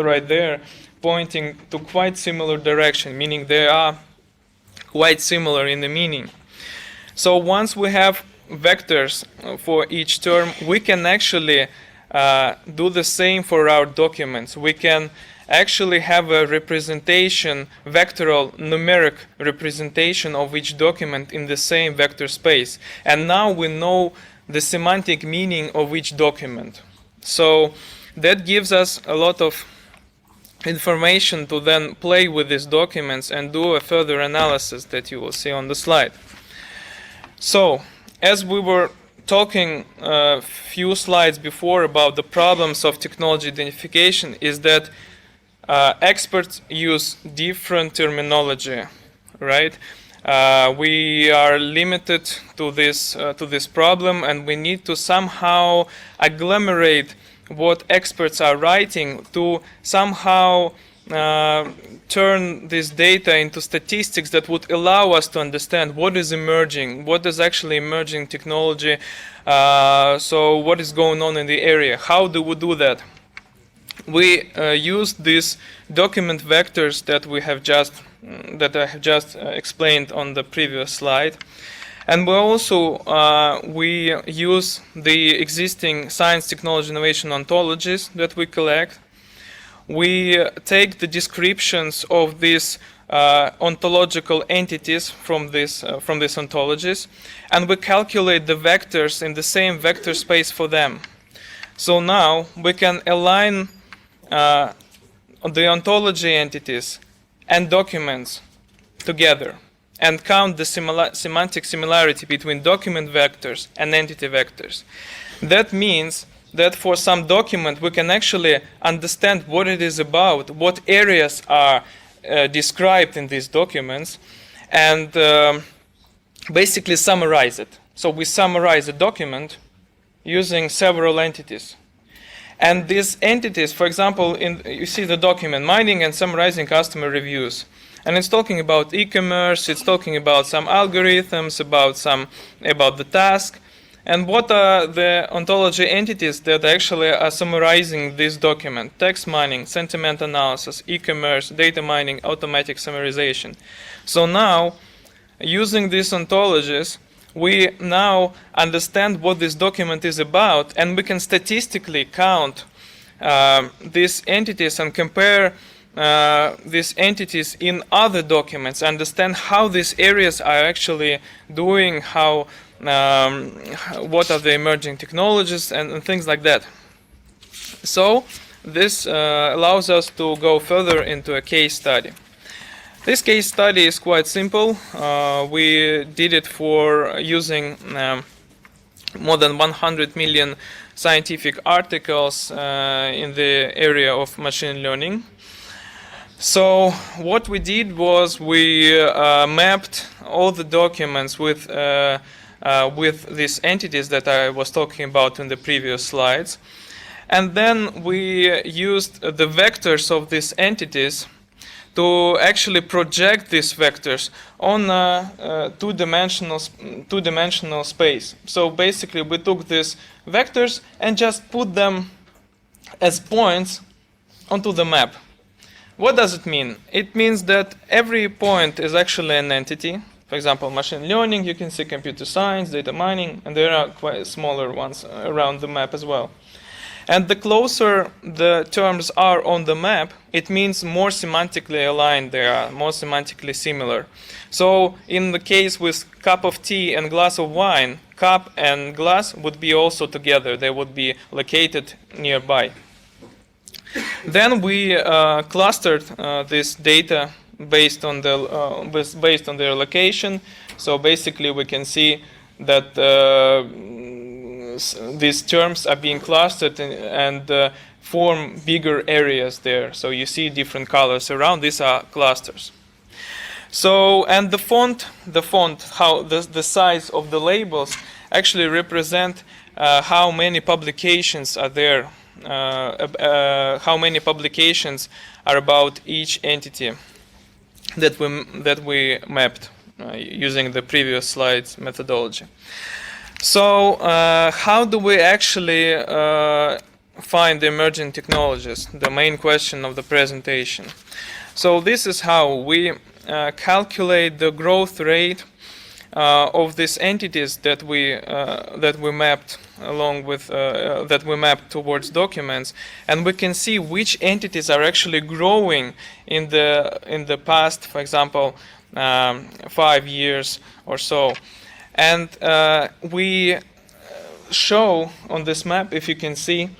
right there, pointing to quite similar direction, meaning they are quite similar in the meaning. So once we have vectors for each term, we can actually do the same for our documents. We can actually have a representation, vectoral, numeric representation of each document in the same vector space. And now we know the semantic meaning of each document. So that gives us a lot of information to then play with these documents and do a further analysis that you will see on the slide. So, as we were talking a few slides before about the problems of technology identification, is that experts use different terminology, right? We are limited to this problem, and we need to somehow agglomerate what experts are writing to somehow turn this data into statistics that would allow us to understand what is emerging, what is actually emerging technology, so what is going on in the area. How do we do that? We use these document vectors that I have just explained on the previous slide, And we use the existing science, technology, innovation ontologies that we collect. We take the descriptions of these ontological entities from these ontologies, and we calculate the vectors in the same vector space for them. So now we can align the ontology entities and documents together and count the semantic similarity between document vectors and entity vectors. That means that for some document we can actually understand what it is about, what areas are described in these documents, and basically summarize it. So we summarize a document using several entities. And these entities, for example, you see the document, mining and summarizing customer reviews. And it's talking about e-commerce, it's talking about some algorithms, about the task. And what are the ontology entities that actually are summarizing this document? Text mining, sentiment analysis, e-commerce, data mining, automatic summarization. So now, using these ontologies, we now understand what this document is about, and we can statistically count these entities and compare these entities in other documents, understand how these areas are actually doing, what are the emerging technologies and things like that. So this allows us to go further into a case study. This case study is quite simple. We did it for using more than 100 million scientific articles in the area of machine learning. So what we did was we mapped all the documents with these entities that I was talking about in the previous slides. And then we used the vectors of these entities to actually project these vectors on a two-dimensional space. So basically we took these vectors and just put them as points onto the map. What does it mean? It means that every point is actually an entity. For example, machine learning, you can see computer science, data mining, and there are quite smaller ones around the map as well. And the closer the terms are on the map, it means more semantically aligned they are, more semantically similar. So in the case with cup of tea and glass of wine, cup and glass would be also together. They would be located nearby. Then we clustered this data based on their location. So basically we can see that these terms are being clustered and form bigger areas there. So you see different colors around. These are clusters. So, and the font, how the size of the labels actually represent how many publications are there, how many publications are about each entity that we mapped using the previous slides methodology. So how do we actually find the emerging technologies, the main question of the presentation? So this is how we calculate the growth rate of these entities that we mapped along with that we mapped towards documents, and we can see which entities are actually growing in the past, for example, 5 years or so. And we show on this map, if you can see,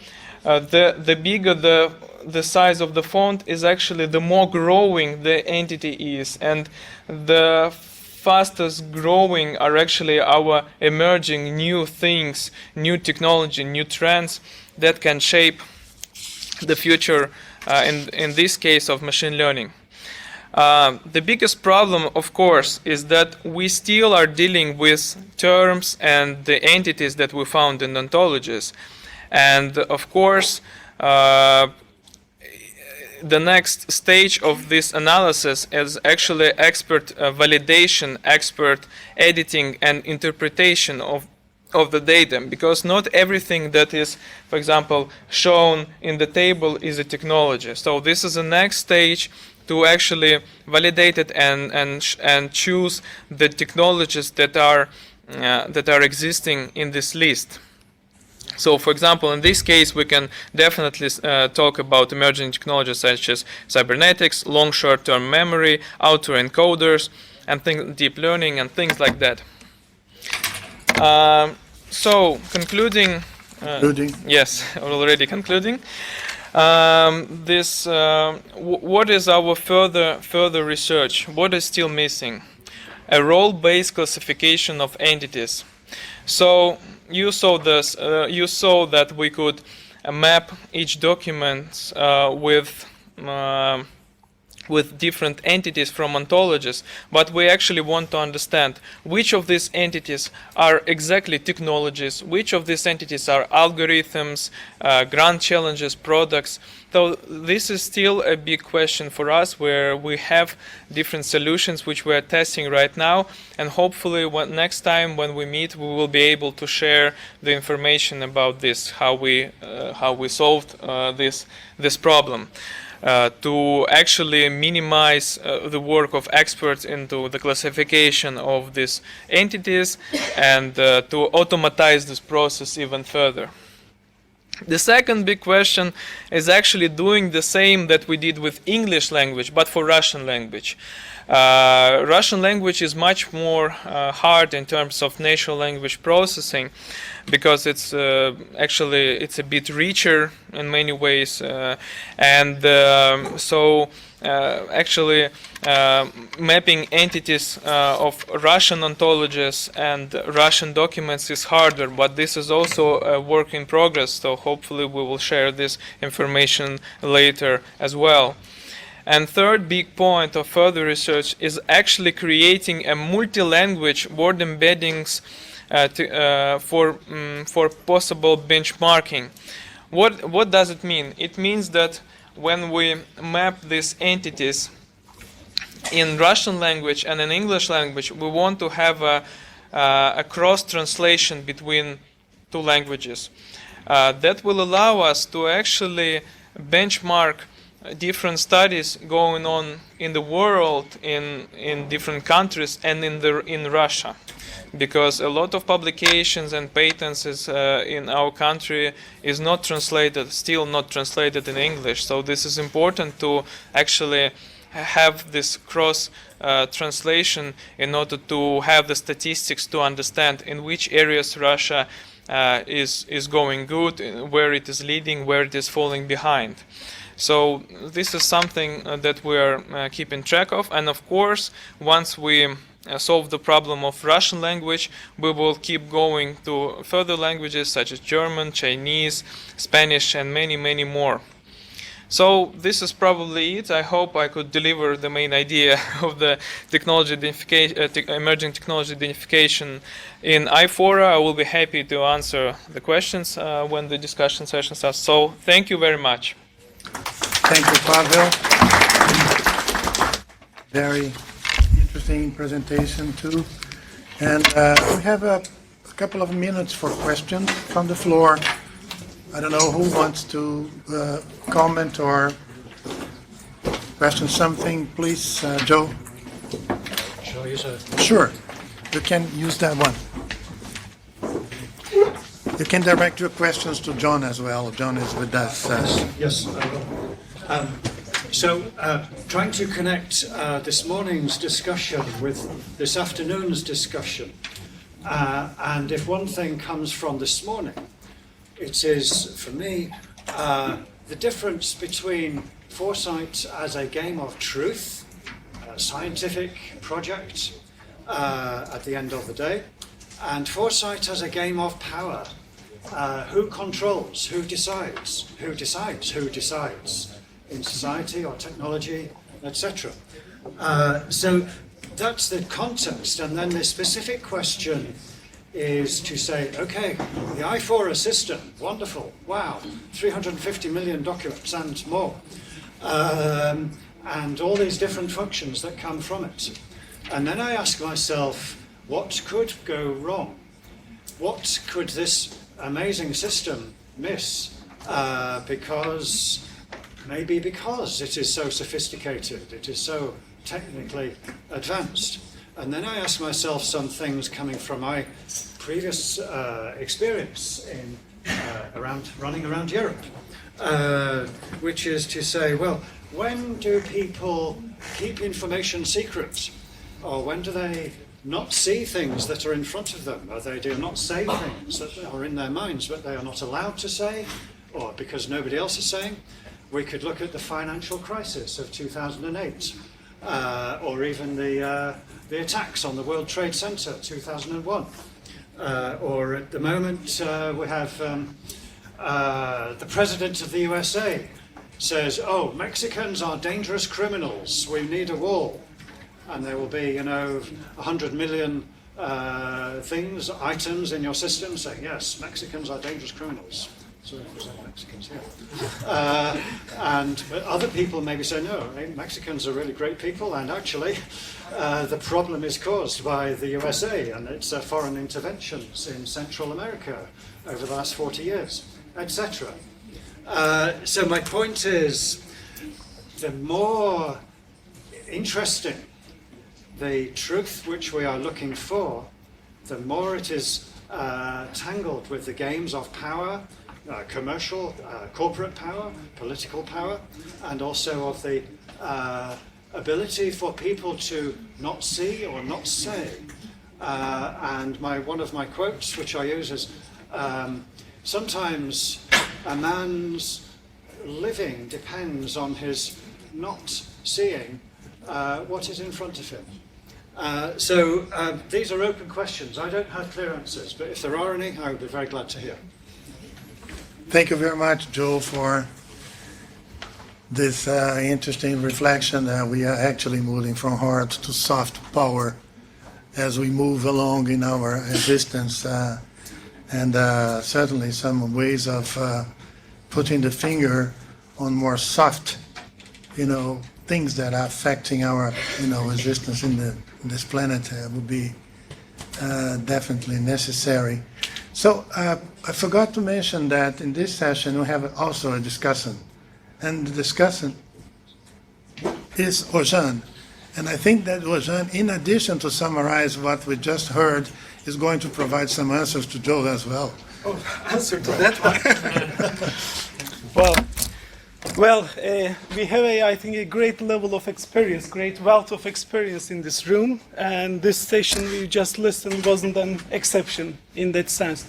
the bigger the size of the font is, actually the more growing the entity is, and the fastest growing are actually our emerging new things, new technology, new trends that can shape the future, in this case of machine learning. The biggest problem, of course, is that we still are dealing with terms and the entities that we found in ontologies. And of course, the next stage of this analysis is actually expert validation, expert editing and interpretation of the data, because not everything that is, for example, shown in the table is a technology. So this is the next stage to actually validate it and choose the technologies that are that are existing in this list. So, for example, in this case, we can definitely talk about emerging technologies such as cybernetics, long short-term memory, autoencoders, and deep learning, and things like that. So, concluding. Yes, already concluding. What is our further research? What is still missing? A role-based classification of entities. So you saw this. You saw that we could map each document with different entities from ontologies, but we actually want to understand which of these entities are exactly technologies, which of these entities are algorithms, grand challenges, products. So this is still a big question for us, where we have different solutions which we are testing right now, and hopefully next time when we meet, we will be able to share the information about this, how we solved this problem. To actually minimize the work of experts into the classification of these entities, and to automatize this process even further. The second big question is actually doing the same that we did with English language, but for Russian language. Russian language is much more hard in terms of natural language processing, because it's actually a bit richer in many ways, actually mapping entities of Russian ontologies and Russian documents is harder, but this is also a work in progress, so hopefully we will share this information later as well. And third big point of further research is actually creating a multi-language word embeddings for possible benchmarking. What does it mean? It means that when we map these entities in Russian language and in English language, we want to have a cross-translation between two languages. That will allow us to actually benchmark different studies going on in the world, in different countries, and in Russia, because a lot of publications and patents in our country is not translated, still not translated in English. So this is important to actually have this cross translation in order to have the statistics to understand in which areas Russia is going good, where it is leading, where it is falling behind. So this is something that we are keeping track of, and of course, once we solve the problem of Russian language, we will keep going to further languages such as German, Chinese, Spanish, and many, many more. So this is probably it. I hope I could deliver the main idea of the technology identification, emerging technology identification in iFora. I will be happy to answer the questions when the discussion session starts. So thank you very much. Thank you, Pavel. Very interesting presentation too. And we have a couple of minutes for questions from the floor. I don't know who wants to comment or question something. Please, Joe. Shall I use a... Sure, you can use that one. You can direct your questions to John as well. John is with us. Yes, I will. Trying to connect this morning's discussion with this afternoon's discussion, and if one thing comes from this morning, it is, for me, the difference between foresight as a game of truth, a scientific project at the end of the day, and foresight as a game of power. Who controls? Who decides? Who decides? Who decides? In society or technology, etc. So that's the context, and then the specific question is to say, okay, the iFora system, wonderful, wow, 350 million documents and more, and all these different functions that come from it. And then I ask myself, what could go wrong? What could this amazing system miss? Because it is so sophisticated, it is so technically advanced. And then I asked myself some things coming from my previous experience in running around Europe, which is to say, well, when do people keep information secret? Or when do they not see things that are in front of them? Or they do not say things that are in their minds, but they are not allowed to say, or because nobody else is saying? We could look at the financial crisis of 2008, or even the attacks on the World Trade Center 2001. Or at the moment we have the President of the USA says, oh, Mexicans are dangerous criminals, we need a wall. And there will be, 100 million items in your system saying, yes, Mexicans are dangerous criminals. Sorry if there's any Mexicans here. But other people maybe say, no, Mexicans are really great people, and actually the problem is caused by the USA and its foreign interventions in Central America over the last 40 years, etc. So my point is, the more interesting the truth which we are looking for, the more it is tangled with the games of power, commercial, corporate power, political power, and also of the ability for people to not see or not say. And one of my quotes, which I use, is sometimes a man's living depends on his not seeing what is in front of him. So these are open questions. I don't have clear answers, but if there are any, I would be very glad to hear. Thank you very much, Joe, for this interesting reflection. We are actually moving from hard to soft power as we move along in our existence, and certainly some ways of putting the finger on more soft, things that are affecting our, existence in this planet would be definitely necessary. So I forgot to mention that in this session we have also a discussant, and the discussant is Ojan. And I think that Ojan, in addition to summarize what we just heard, is going to provide some answers to Joe as well. Oh, answer to that one. Well, we have, I think, a great level of experience, great wealth of experience in this room, and this session we just listened wasn't an exception in that sense.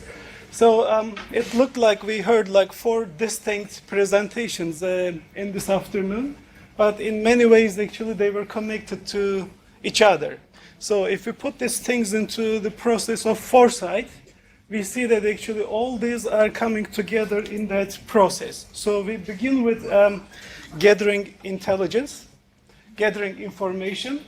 So it looked like we heard 4 distinct presentations in this afternoon, but in many ways, actually, they were connected to each other. So if we put these things into the process of foresight, we see that actually all these are coming together in that process. So we begin with gathering intelligence, gathering information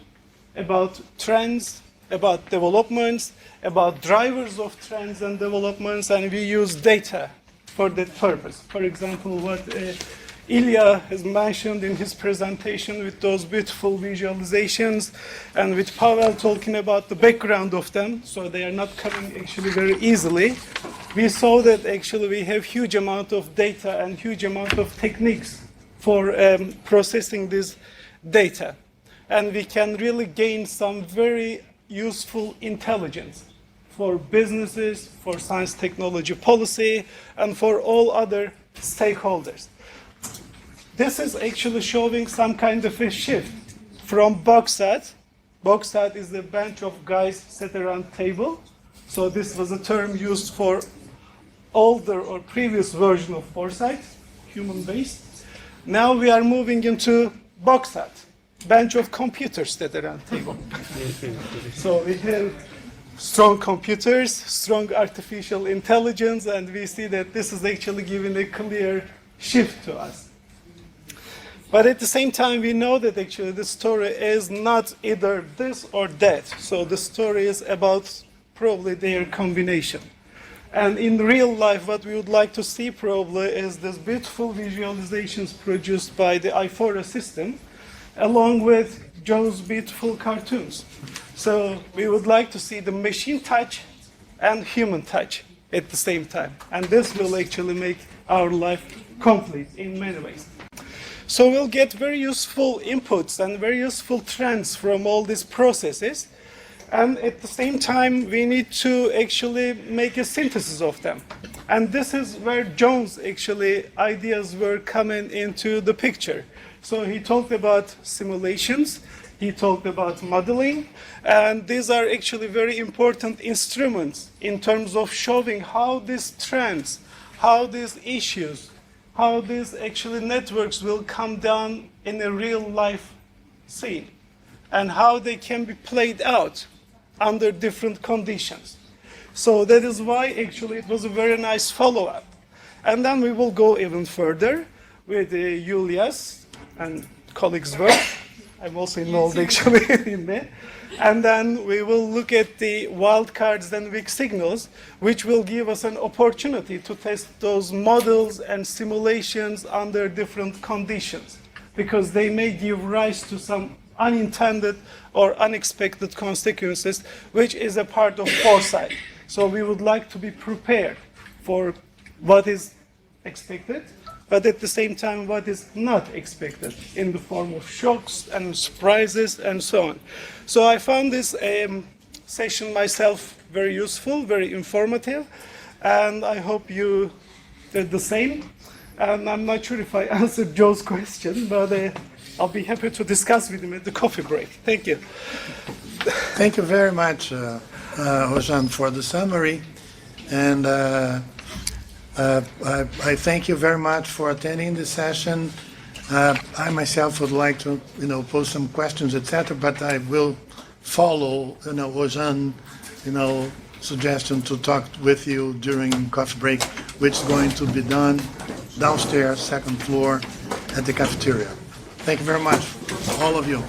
about trends, about developments, about drivers of trends and developments, and we use data for that purpose. For example, what Илья has mentioned in his presentation with those beautiful visualizations, and with Pavel talking about the background of them, so they are not coming actually very easily. We saw that actually we have huge amount of data and huge amount of techniques for processing this data. And we can really gain some very useful intelligence for businesses, for science technology policy, and for all other stakeholders. This is actually showing some kind of a shift from boxat. Boxat is a bunch of guys sat around table. So this was a term used for older or previous version of foresight, human-based. Now we are moving into boxat, bunch of computers sat around table. So we have strong computers, strong artificial intelligence, and we see that this is actually giving a clear shift to us. But at the same time, we know that actually the story is not either this or that. So the story is about probably their combination. And in real life, what we would like to see probably is this beautiful visualizations produced by the iFora system, along with Joe's beautiful cartoons. So we would like to see the machine touch and human touch at the same time. And this will actually make our life complete in many ways. So we'll get very useful inputs and very useful trends from all these processes. And at the same time, we need to actually make a synthesis of them. And this is where John's actually ideas were coming into the picture. So he talked about simulations, he talked about modeling, and these are actually very important instruments in terms of showing how these trends, how these issues, how these actually networks will come down in a real life scene, and how they can be played out under different conditions. So that is why actually it was a very nice follow-up. And then we will go even further with Julia's and colleagues' work. I'm also involved actually in that. And then we will look at the wildcards and weak signals, which will give us an opportunity to test those models and simulations under different conditions, because they may give rise to some unintended or unexpected consequences, which is a part of foresight. So we would like to be prepared for what is expected, but at the same time what is not expected in the form of shocks and surprises and so on. So I found this session myself very useful, very informative, and I hope you did the same. And I'm not sure if I answered Joe's question, but I'll be happy to discuss with him at the coffee break. Thank you. Thank you very much, Ozan, for the summary. And I thank you very much for attending the session. I myself would like to, pose some questions, etc., but I will follow, Ozan, suggestion to talk with you during coffee break, which is going to be done downstairs, second floor, at the cafeteria. Thank you very much, all of you.